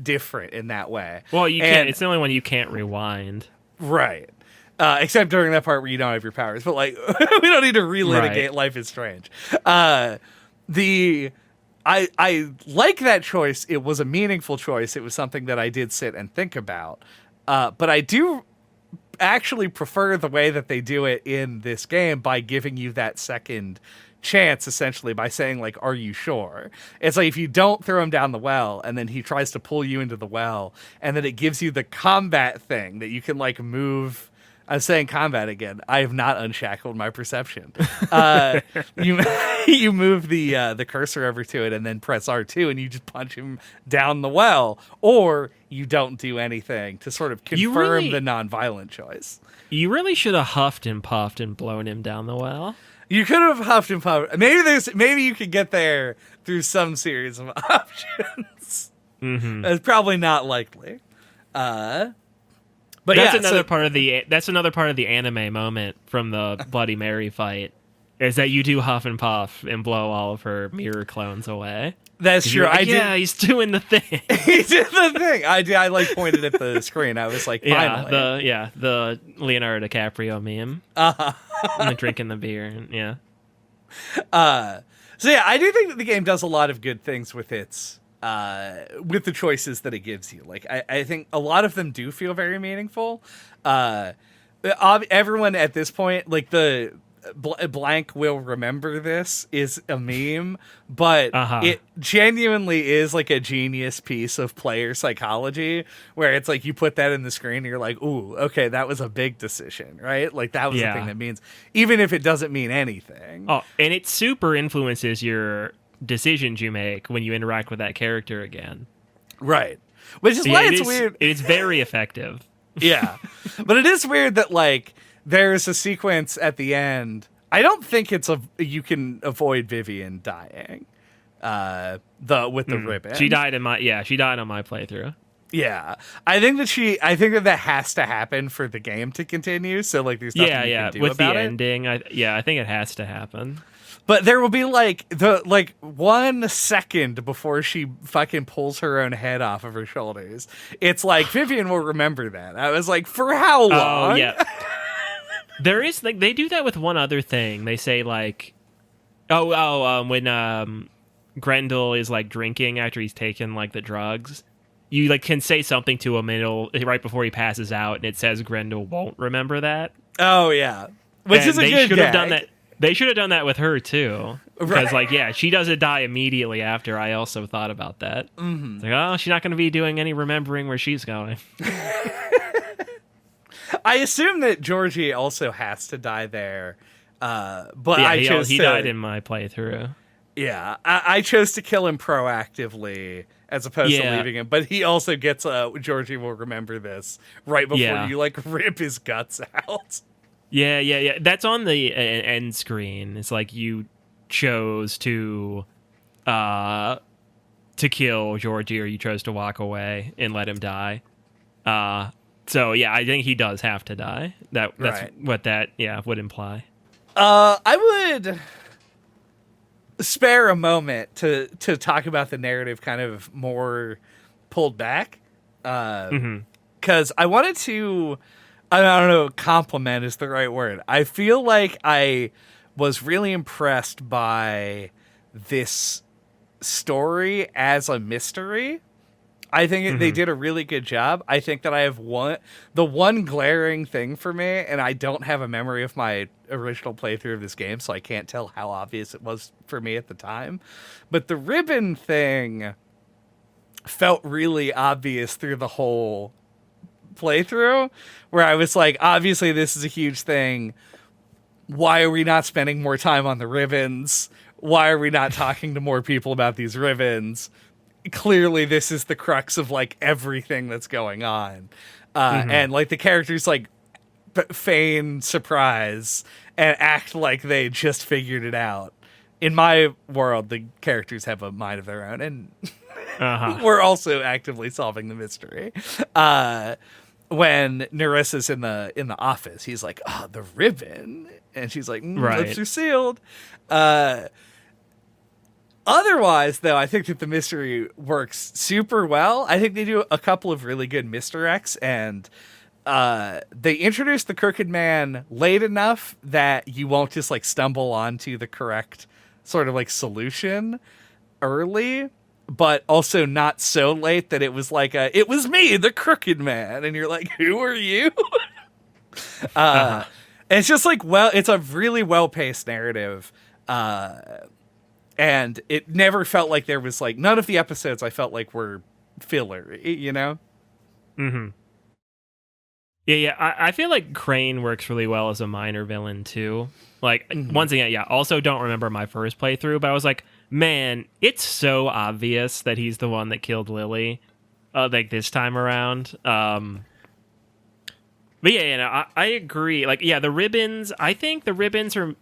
different in that way. Well, you can't. It's the only one you can't rewind. Right. Except during that part where you don't have your powers. But, like, we don't need to relitigate Life is Strange. I like that choice. It was a meaningful choice. It was something that I did sit and think about. But I do actually prefer the way that they do it in this game by giving you that second chance, essentially, by saying, like, are you sure? It's like, if you don't throw him down the well and then he tries to pull you into the well, and then it gives you the combat thing that you can, like, move. I'm saying combat again. I have not unshackled my perception. You move the cursor over to it and then press R2 and you just punch him down the well, or you don't do anything to sort of confirm the non-violent choice. You really should have huffed and puffed and blown him down the well. You could have huffed and puffed. Maybe you could get there through some series of options. Mm-hmm. That's probably not likely. But that's another part of the anime moment from the Bloody Mary fight, is that you do huff and puff and blow all of her mirror clones away. That's true. Like, he's doing the thing. He did the thing. I like pointed at the screen. I was like, finally. The Leonardo DiCaprio meme. And drinking the beer. Yeah. So yeah, I do think that the game does a lot of good things with its with the choices that it gives you. Like, I think a lot of them do feel very meaningful. Everyone at this point, like, the blank will remember this is a meme, but it genuinely is like a genius piece of player psychology, where it's like you put that in the screen and you're like, ooh, okay, that was a big decision, right? Like, that was the thing that means, even if it doesn't mean anything. Oh, and it super influences your decisions you make when you interact with that character again. Right. Which is why it's weird. It's very effective. Yeah. But it is weird that, like, there's a sequence at the end. I don't think you can avoid Vivian dying. With the ribbon. She died on my playthrough. Yeah. I think that has to happen for the game to continue. So, like, there's nothing you can do with about the it. ending. I think it has to happen. But there will be like 1 second before she fucking pulls her own head off of her shoulders. It's like, Vivian will remember that. I was like, for how long? Oh, yeah. There is, like, they do that with one other thing. They say, like, when Grendel is, like, drinking after he's taken, like, the drugs, you, like, can say something to him, and right before he passes out, and it says Grendel won't remember that. Oh, yeah. Which is a good gag. Done that. They should have done that with her, too. Because, like, yeah, she doesn't die immediately after. I also thought about that. Mm-hmm. It's like, oh, she's not going to be doing any remembering where she's going. I assume that Georgie also has to die there. But yeah, he died in my playthrough. Yeah, I chose to kill him proactively as opposed to leaving him. But he also gets Georgie will remember this right before you, like, rip his guts out. Yeah. That's on the end screen. It's like you chose to kill Georgie, or you chose to walk away and let him die. So yeah, I think he does have to die. That's what that would imply. I would spare a moment to talk about the narrative kind of more pulled back, because I wanted to. I don't know, compliment is the right word. I feel like I was really impressed by this story as a mystery. I think they did a really good job. I think that I have the one glaring thing for me, and I don't have a memory of my original playthrough of this game, so I can't tell how obvious it was for me at the time. But the ribbon thing felt really obvious through the whole playthrough, where I was like, obviously this is a huge thing. why are we not spending more time on the ribbons? Why are we not talking to more people about these ribbons? Clearly this is the crux of like everything that's going on. And like the characters like feign surprise and act like they just figured it out. In my world, the characters have a mind of their own, and we're also actively solving the mystery. When Nerissa's in the office, he's like, "Oh, the ribbon," and she's like, "Lips are sealed." Otherwise, though, I think that the mystery works super well. I think they do a couple of really good misdirects, and they introduce the Crooked Man late enough that you won't just like stumble onto the correct sort of like solution early, but also not so late that it was like it was me, the Crooked Man, and you're like, who are you? And it's just like, well, it's a really well-paced narrative. And it never felt like there was like, none of the episodes I felt like were filler, you know? Mm-hmm. Yeah. I feel like Crane works really well as a minor villain too. Like, once again, also don't remember my first playthrough, but I was like, man, it's so obvious that he's the one that killed Lily, like this time around. But I agree. Like, the ribbons, I think the ribbons are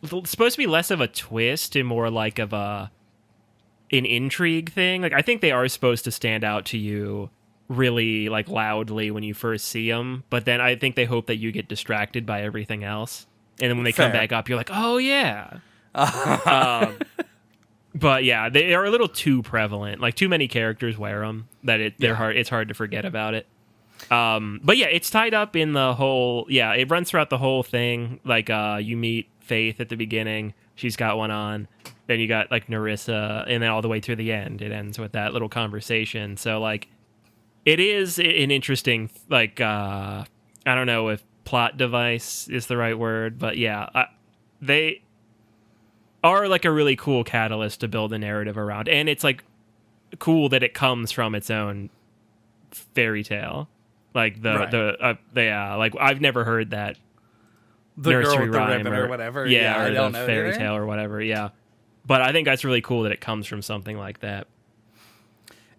supposed to be less of a twist and more like of an intrigue thing. Like, I think they are supposed to stand out to you really like loudly when you first see them, but then I think they hope that you get distracted by everything else, and then when they come back up, you're like, oh yeah. But yeah, they are a little too prevalent. Like, too many characters wear them that it's hard to forget about it. But yeah, it's tied up in the whole. Yeah, it runs throughout the whole thing. Like, you meet Faith at the beginning. She's got one on. Then you got like Nerissa, and then all the way through the end, it ends with that little conversation. So like, it is an interesting, like, I don't know if plot device is the right word, but yeah, they are like a really cool catalyst to build a narrative around, and it's like cool that it comes from its own fairy tale. Like like I've never heard that. The nursery girl with the rhyme ribbon or whatever. Or I don't the know fairy either. tale or whatever. Yeah, but I think that's really cool that it comes from something like that.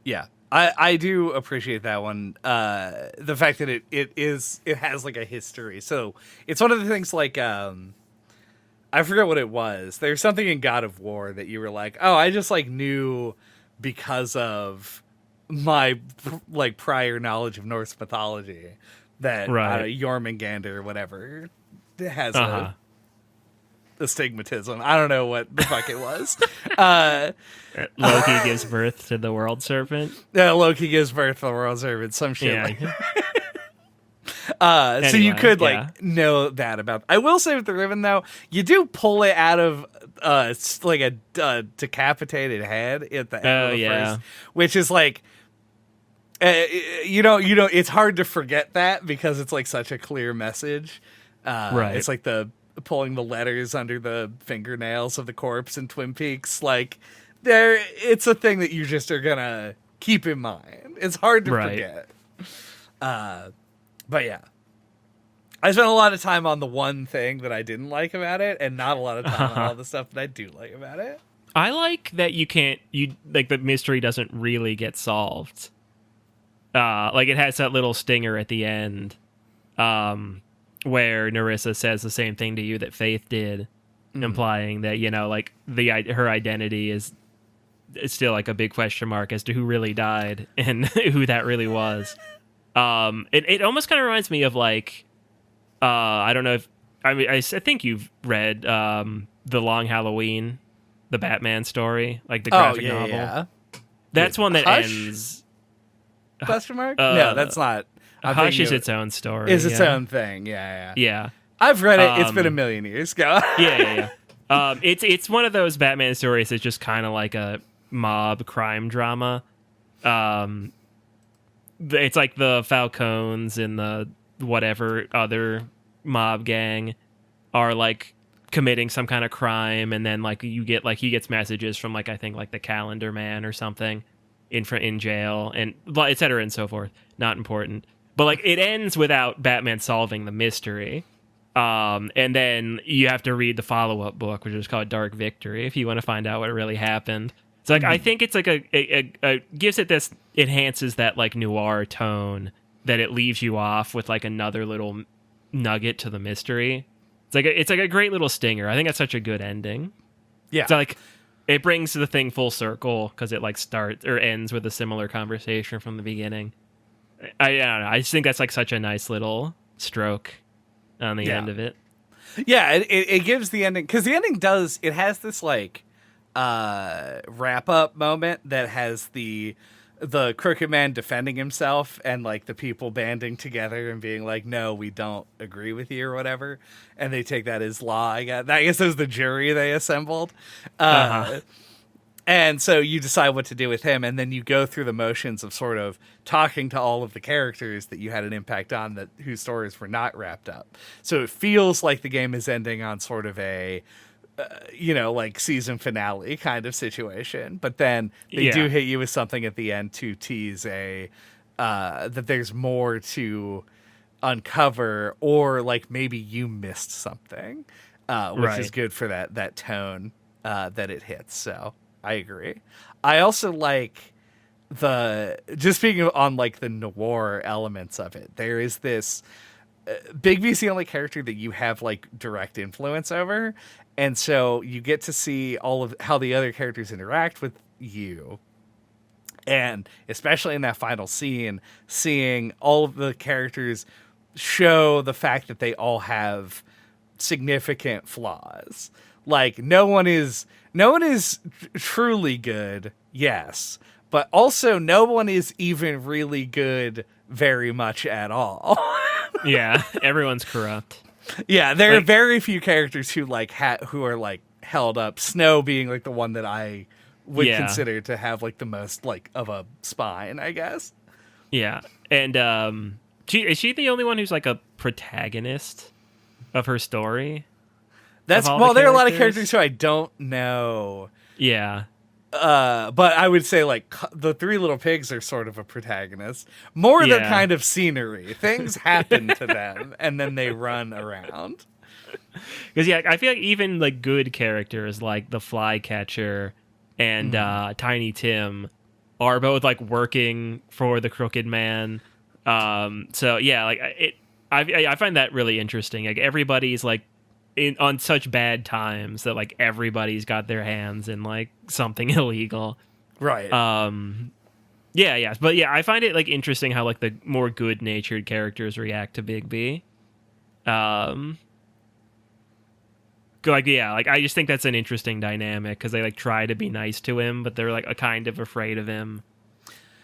Yeah, I do appreciate that one. The fact that it has like a history. So it's one of the things like I forget what it was. There's something in God of War that you were like, oh, I just like knew because of my like prior knowledge of Norse mythology that Jormungandr or whatever has a astigmatism. I don't know what the fuck it was. Loki gives birth to the world serpent. Yeah, Loki gives birth to the world serpent. Some shit. Yeah. So you could like know that about. I will say with the ribbon though, you do pull it out of like a decapitated head at the end of the first, which is like. You know, it's hard to forget that because it's like such a clear message. It's like the pulling the letters under the fingernails of the corpse in Twin Peaks. Like, it's a thing that you just are gonna keep in mind. It's hard to forget. But yeah, I spent a lot of time on the one thing that I didn't like about it, and not a lot of time on all the stuff that I do like about it. I like that the mystery doesn't really get solved. Like, it has that little stinger at the end, where Nerissa says the same thing to you that Faith did, implying that, you know, like her identity is still like a big question mark as to who really died and who that really was. It almost kind of reminds me of like, I don't know if I think you've read The Long Halloween, the Batman story, like the graphic novel. Yeah. That's one that ends. Question mark? No, that's not. Hush is its own story. Is its own thing. Yeah. Yeah. I've read it. It's been a million years ago. Yeah. It's one of those Batman stories that's just kind of like a mob crime drama. It's like the Falcones and the whatever other mob gang are like committing some kind of crime, and then like you get like he gets messages from like I think like the Calendar Man or something in jail, and et cetera and so forth. Not important, but like it ends without Batman solving the mystery. And then you have to read the follow-up book, which is called Dark Victory, if you want to find out what really happened. So like, I think it's like a gives it this, enhances that like noir tone, that it leaves you off with like another little nugget to the mystery. It's like a great little stinger. I think that's such a good ending. Yeah. So like, it brings the thing full circle because it like starts or ends with a similar conversation from the beginning. I don't know. I just think that's like such a nice little stroke on the end of it. Yeah, it gives the ending, because the ending it has this like wrap up moment that has the crooked man defending himself and like the people banding together and being like, no, we don't agree with you or whatever, and they take that as law. I guess it was the jury they assembled. And so you decide what to do with him, and then you go through the motions of sort of talking to all of the characters that you had an impact on, that whose stories were not wrapped up. So it feels like the game is ending on sort of a, like season finale kind of situation. But then they do hit you with something at the end to tease that there's more to uncover, or like maybe you missed something, which is good for that tone that it hits. So I agree. I also like just speaking on like the noir elements of it. There is this Bigby's the only character that you have like direct influence over, and so you get to see all of how the other characters interact with you. And especially in that final scene, seeing all of the characters show the fact that they all have significant flaws. Like no one is truly good, yes, but also no one is even really good very much at all. Yeah, everyone's corrupt. Yeah, there are very few characters who like who are like held up. Snow being like the one that I would consider to have like the most like of a spine, I guess. Yeah, and is she the only one who's like a protagonist of her story? There are a lot of characters who I don't know. Yeah. But I would say like the Three Little Pigs are sort of a protagonist. More than kind of scenery. Things happen to them and then they run around. Because I feel like even like good characters like the Flycatcher and Tiny Tim are both like working for the Crooked Man. So yeah, like I find that really interesting. Like everybody's like on such bad times that like everybody's got their hands in like something illegal, right? But yeah, I find it like interesting how like the more good-natured characters react to Bigby. I just think that's an interesting dynamic because they like try to be nice to him, but they're like a kind of afraid of him.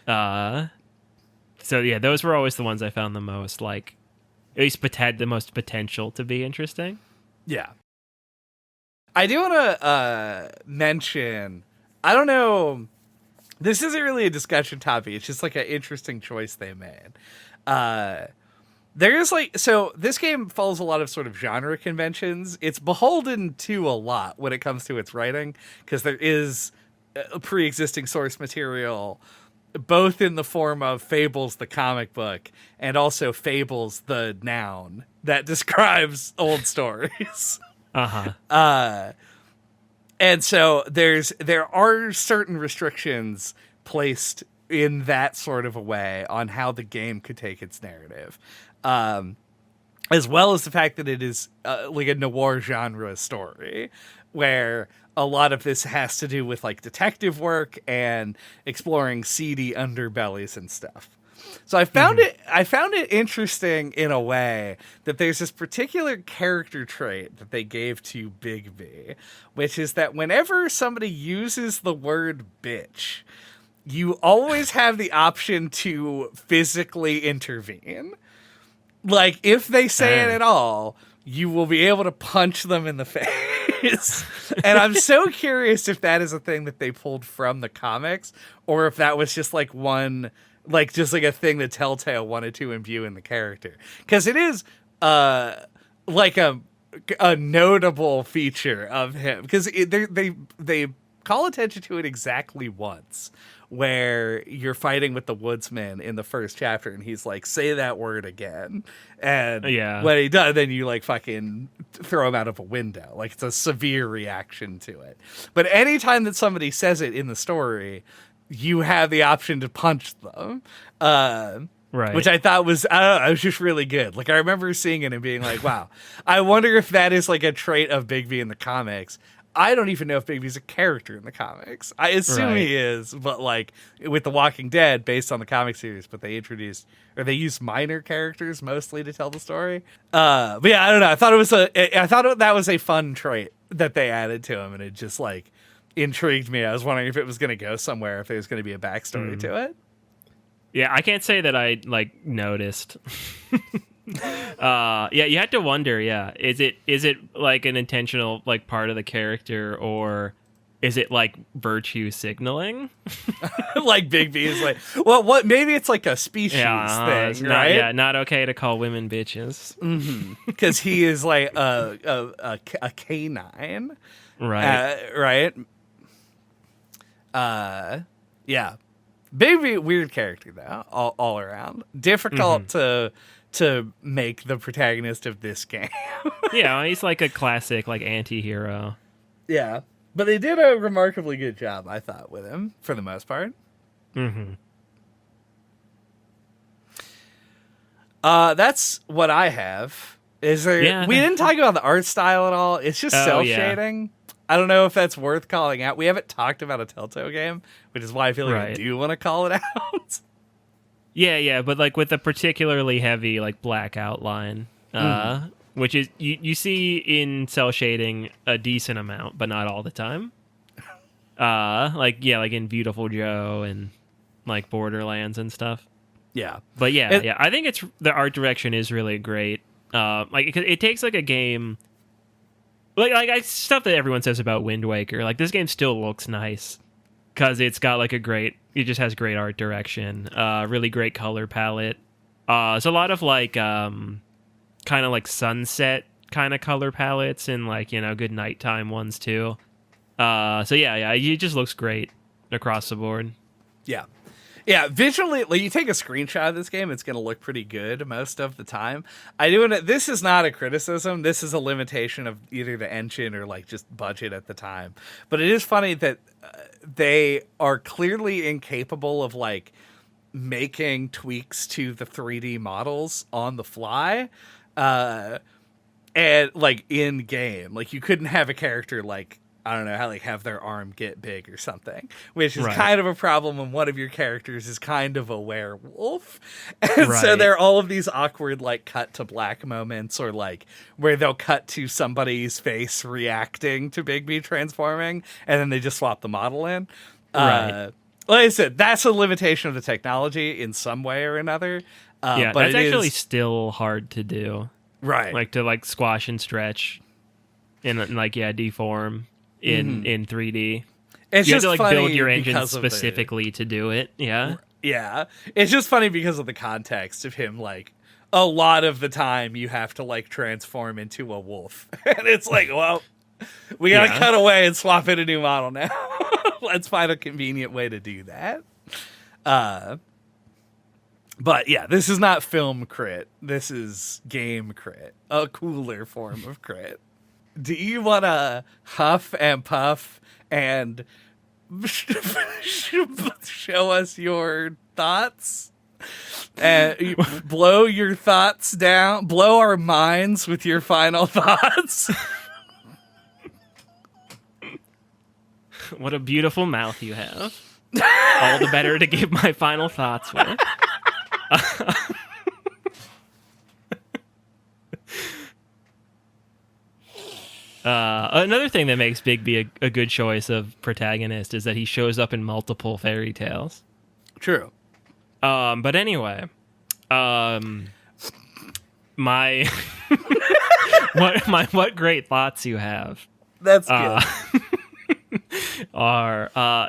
So yeah, those were always the ones I found the most like, at least had the most potential to be interesting. Yeah. I do want to mention, I don't know, this isn't really a discussion topic, it's just like an interesting choice they made. There's like, so this game follows a lot of sort of genre conventions. It's beholden to a lot when it comes to its writing, because there is a pre-existing source material, both in the form of Fables, the comic book, and also Fables, the noun that describes old stories. And so there are certain restrictions placed in that sort of a way on how the game could take its narrative. As well as the fact that it is like a noir genre story, where a lot of this has to do with like detective work and exploring seedy underbellies and stuff. So I found it interesting in a way that there's this particular character trait that they gave to Bigby, which is that whenever somebody uses the word bitch, you always have the option to physically intervene. Like, if they say it at all, you will be able to punch them in the face. And I'm so curious if that is a thing that they pulled from the comics, or if that was just like one, like just like a thing that Telltale wanted to imbue in the character. Because it is like a notable feature of him. Because they call attention to it exactly once, where you're fighting with the woodsman in the first chapter, and he's like, "Say that word again," and when he does, then you like fucking throw him out of a window. Like, it's a severe reaction to it. But anytime that somebody says it in the story, you have the option to punch them. Right. Which I thought was, I don't know, it was just really good. Like, I remember seeing it and being like, wow, I wonder if that is like a trait of Bigby in the comics. I don't even know if Bigby's a character in the comics. I assume he is, but like with The Walking Dead, based on the comic series, but they used minor characters mostly to tell the story. But yeah, I don't know. I thought that was a fun trait that they added to him, and it just like intrigued me. I was wondering if it was going to go somewhere, if there was going to be a backstory to it. Yeah, I can't say that I like noticed. Yeah, you had to wonder. Yeah, is it like an intentional like part of the character, or is it like virtue signaling? Like Bigby is like, well, what? Maybe it's like a species thing, right? Not okay to call women bitches because he is like a canine, right? Yeah. Bigby, weird character though, all around. Difficult to make the protagonist of this game. Yeah, he's like a classic like anti-hero. Yeah, but they did a remarkably good job, I thought, with him for the most part. That's what I have. Is there? Yeah. We didn't talk about the art style at all. It's just cell shading. I don't know if that's worth calling out. We haven't talked about a Telltale game, which is why I feel like I do want to call it out. Yeah, but like with a particularly heavy like black outline, which is you see in cell shading a decent amount, but not all the time. Like in Beautiful Joe and like Borderlands and stuff. Yeah, but yeah, I think the art direction is really great. Like it takes like a game. Like stuff that everyone says about Wind Waker. Like this game still looks nice because it's got like it just has great art direction, really great color palette. It's a lot of like kind of like sunset kind of color palettes and like good nighttime ones too. So yeah, it just looks great across the board. Yeah, visually, like you take a screenshot of this game, it's going to look pretty good most of the time. This is not a criticism. This is a limitation of either the engine or like just budget at the time. But it is funny that they are clearly incapable of like making tweaks to the 3D models on the fly. And like in game, like you couldn't have a character like, I don't know, how like have their arm get big or something, which is kind of a problem when one of your characters is kind of a werewolf. And so there are all of these awkward like cut to black moments, or like where they'll cut to somebody's face reacting to Bigby transforming, and then they just swap the model in. Like I said, that's a limitation of the technology in some way or another. But that's actually still hard to do. Right. Like to like squash and stretch and like, deform in 3D. It's you just have to like funny build your engine specifically to do it. Yeah. Yeah. It's just funny because of the context of him, like, a lot of the time you have to like transform into a wolf. And it's like, well, we gotta cut away and swap in a new model now. Let's find a convenient way to do that. But yeah, this is not film crit. This is game crit. A cooler form of crit. Do you want to huff and puff and show us your thoughts? And blow your thoughts down, blow our minds with your final thoughts. What a beautiful mouth you have. All the better to give my final thoughts with. Another thing that makes Bigby a good choice of protagonist is that he shows up in multiple fairy tales. True. But anyway, my what great thoughts you have. That's good.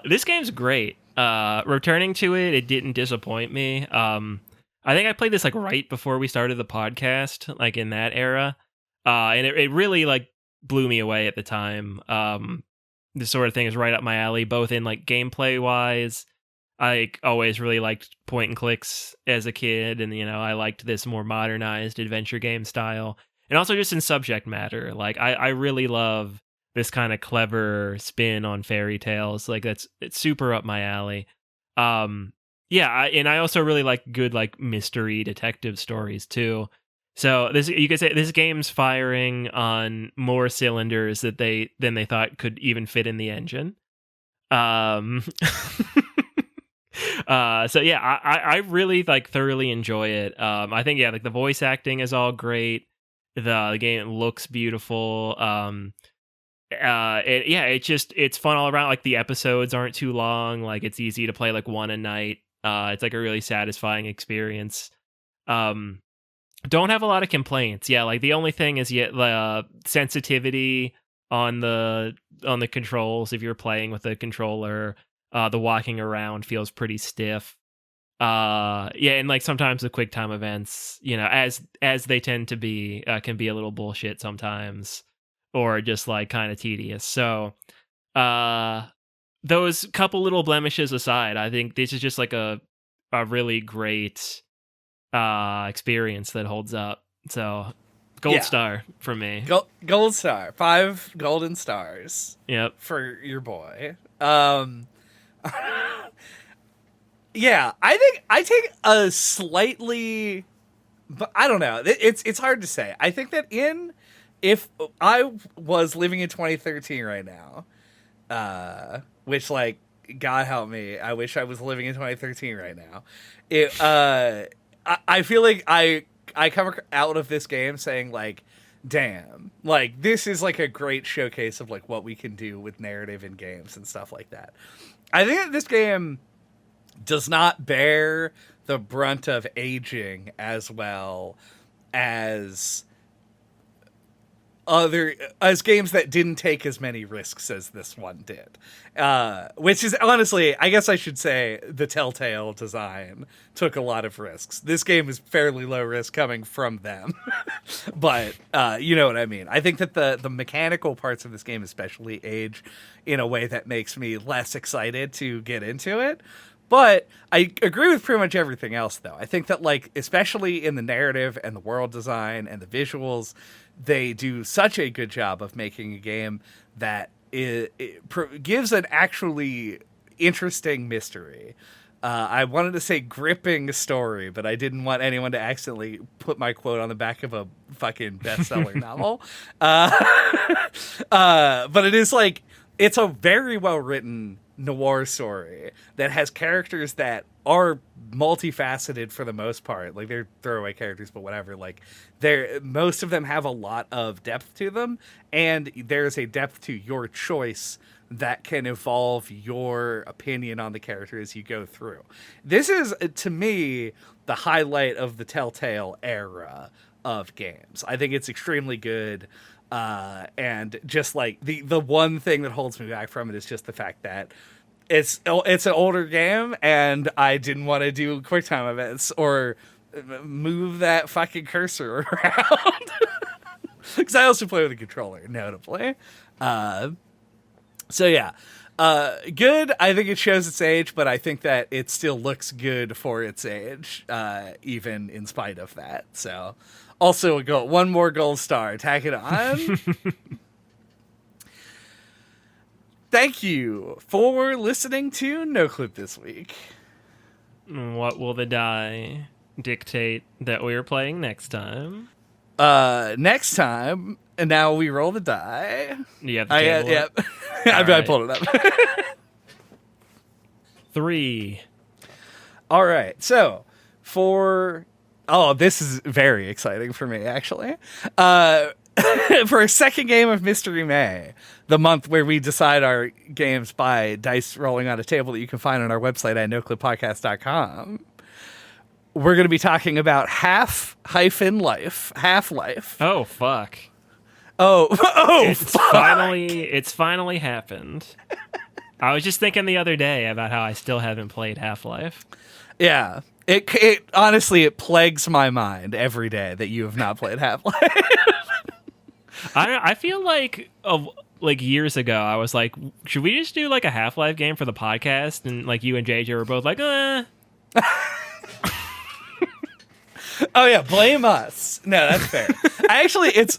This game's great. Returning to it didn't disappoint me. I think I played this like right before we started the podcast, like in that era. And it really like blew me away at the time. This sort of thing is right up my alley, both in like gameplay wise, I always really liked point and clicks as a kid, and I liked this more modernized adventure game style, and also just in subject matter. Like I really love this kind of clever spin on fairy tales. Like it's super up my alley. Yeah, and I also really like good like mystery detective stories too. So this, you could say this game's firing on more cylinders than they thought could even fit in the engine. Um so yeah, I really like thoroughly enjoy it. I think like the voice acting is all great. The game looks beautiful. It's fun all around. Like the episodes aren't too long. Like it's easy to play like one a night. It's like a really satisfying experience. Don't have a lot of complaints. Yeah, like the only thing is the sensitivity on the controls. If you're playing with a controller, the walking around feels pretty stiff. And like sometimes the quick time events, as they tend to be, can be a little bullshit sometimes, or just like kind of tedious. So, those couple little blemishes aside, I think this is just like a really great experience that holds up. So gold star for me. Gold star. 5 golden stars. Yep. For your boy. Yeah, I think I take a slightly, but I don't know. It's hard to say. I think that if I was living in 2013 right now, which like God help me, I wish I was living in 2013 right now. I feel like I come out of this game saying like, damn, like this is like a great showcase of like what we can do with narrative in games and stuff like that. I think that this game does not bear the brunt of aging as well as games that didn't take as many risks as this one did. Which is honestly, I guess I should say the Telltale design took a lot of risks. This game is fairly low risk coming from them. But you know what I mean. I think that the mechanical parts of this game especially age in a way that makes me less excited to get into it. But I agree with pretty much everything else, though. I think that, like, especially in the narrative and the world design and the visuals, they do such a good job of making a game that gives an actually interesting mystery. I wanted to say gripping story, but I didn't want anyone to accidentally put my quote on the back of a fucking bestseller novel. But it is like, it's a very well written noir story that has characters that are multifaceted for the most part. Like they're throwaway characters, but whatever. Like most of them have a lot of depth to them, and there's a depth to your choice that can evolve your opinion on the character as you go through. This is, to me, the highlight of the Telltale era of games. I think it's extremely good. And just like the one thing that holds me back from it is just the fact that it's an older game, and I didn't want to do QuickTime events or move that fucking cursor around. Because I also play with a controller, notably. So yeah, good. I think it shows its age, but I think that it still looks good for its age, even in spite of that. So. Also, one more gold star. Tack it on. Thank you for listening to No Clip this week. What will the die dictate that we are playing next time? Next time, and now we roll the die. You have the table Yep. I pulled it up. 3. All right. So, oh, this is very exciting for me, actually. For a second game of Mystery May, the month where we decide our games by dice rolling on a table that you can find on our website at noclippodcast.com, we're going to be talking about Half-Life. Oh, fuck. Fuck. It's finally happened. I was just thinking the other day about how I still haven't played Half-Life. Yeah. It honestly, it plagues my mind every day that you have not played Half-Life. I feel like like years ago, I was like, should we just do like a Half-Life game for the podcast? And like you and JJ were both like, Oh yeah, blame us. No, that's fair. It's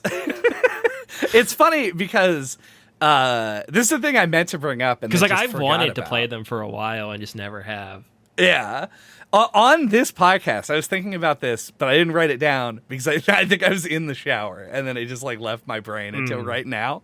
it's funny because this is the thing I meant to bring up, and because then like just I've forgot wanted to about. play them for a while and just never have. Yeah. On this podcast, I was thinking about this, but I didn't write it down because I think I was in the shower, and then it just like left my brain until right now.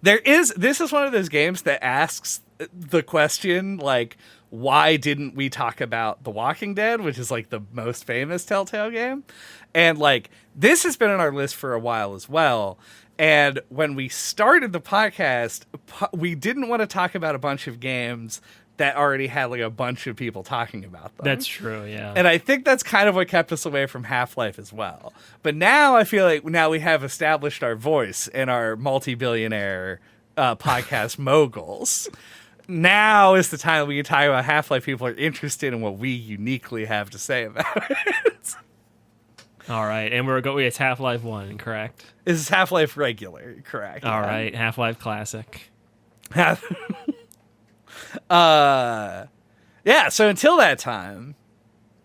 This is one of those games that asks the question like, why didn't we talk about The Walking Dead, which is like the most famous Telltale game? And like this has been on our list for a while as well. And when we started the podcast, we didn't want to talk about a bunch of games that already had like a bunch of people talking about them. That's true, yeah. And I think that's kind of what kept us away from Half-Life as well. But now I feel like now we have established our voice in our multi-billionaire podcast moguls. Now is the time we can talk about Half-Life. People are interested in what we uniquely have to say about it. All right, and it's Half-Life 1, correct? This is Half-Life regular, correct? All right, Half-Life Classic. Yeah, so until that time,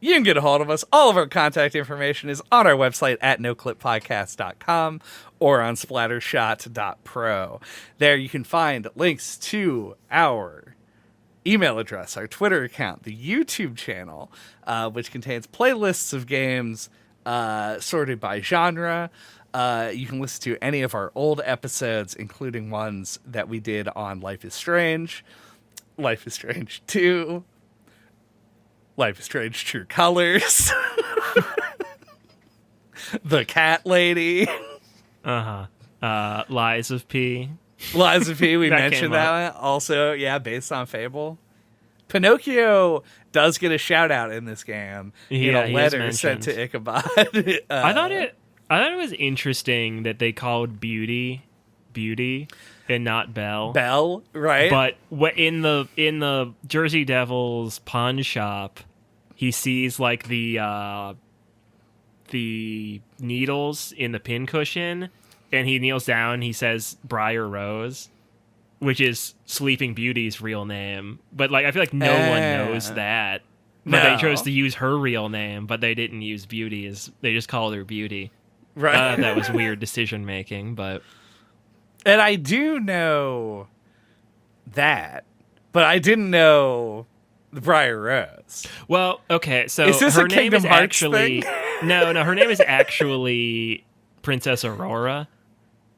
you can get a hold of us. All of our contact information is on our website at noclippodcast.com or on splattershot.pro. There you can find links to our email address, our Twitter account, the YouTube channel, which contains playlists of games sorted by genre. You can listen to any of our old episodes, including ones that we did on Life is Strange, Life is Strange 2, Life is Strange True Colors, The Cat Lady. Lies of P. Lies of P, we That mentioned came that one. Also, yeah, based on Fable. Pinocchio does get a shout out in this game in a he is letter sent mentioned. to Ichabod. I thought it was interesting that they called Beauty and not Belle. Belle, right? But in the Jersey Devils pawn shop, he sees like the needles in the pincushion, and he kneels down. He says Briar Rose, which is Sleeping Beauty's real name. But like I feel like no one knows that. But they chose to use her real name, but they didn't use Beauty. They just called her Beauty. Right. That was weird decision making, but. And I do know that, but I didn't know the Briar Rose. Well, okay, so is this her a name Kingdom is Hearts actually thing? no, her name is actually Princess Aurora.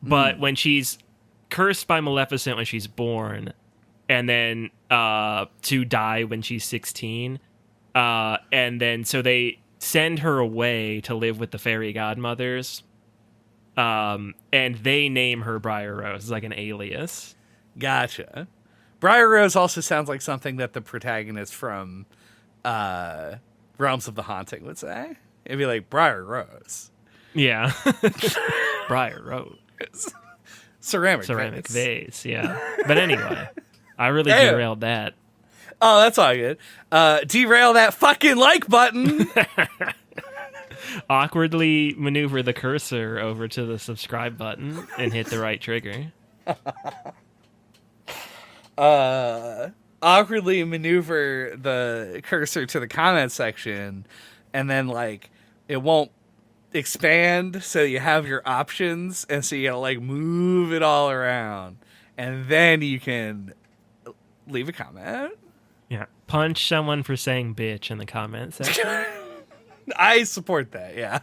But when she's cursed by Maleficent when she's born, and then to die when she's 16, and then so they send her away to live with the fairy godmothers. And they name her Briar Rose. It's like an alias. Gotcha. Briar Rose also sounds like something that the protagonist from Realms of the Haunting would say. It'd be like Briar Rose. Yeah. Briar Rose. Ceramic vase, yeah. But anyway, I really Damn. derailed that. Oh, that's all good. Derail that fucking like button. Awkwardly maneuver the cursor over to the subscribe button and hit the right trigger. Awkwardly maneuver the cursor to the comment section, and then like it won't expand, so you have your options, and so you gotta like move it all around, and then you can leave a comment. Yeah. Punch someone for saying bitch in the comment section. I support that, yeah.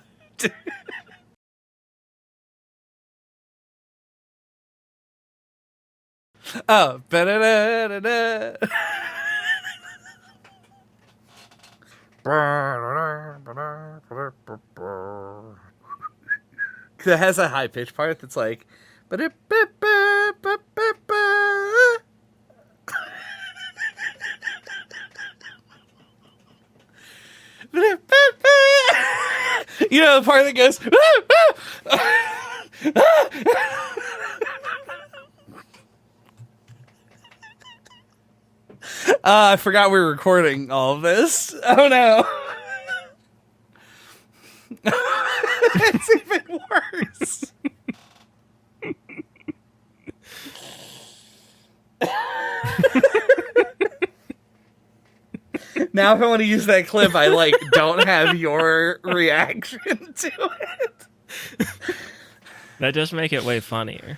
Oh, ba-da-da-da-da. It has a high pitch part that's like, you know the part that goes. I forgot we were recording all of this. Oh no. It's even worse. Now if I want to use that clip, I like don't have your reaction to it. That does make it way funnier.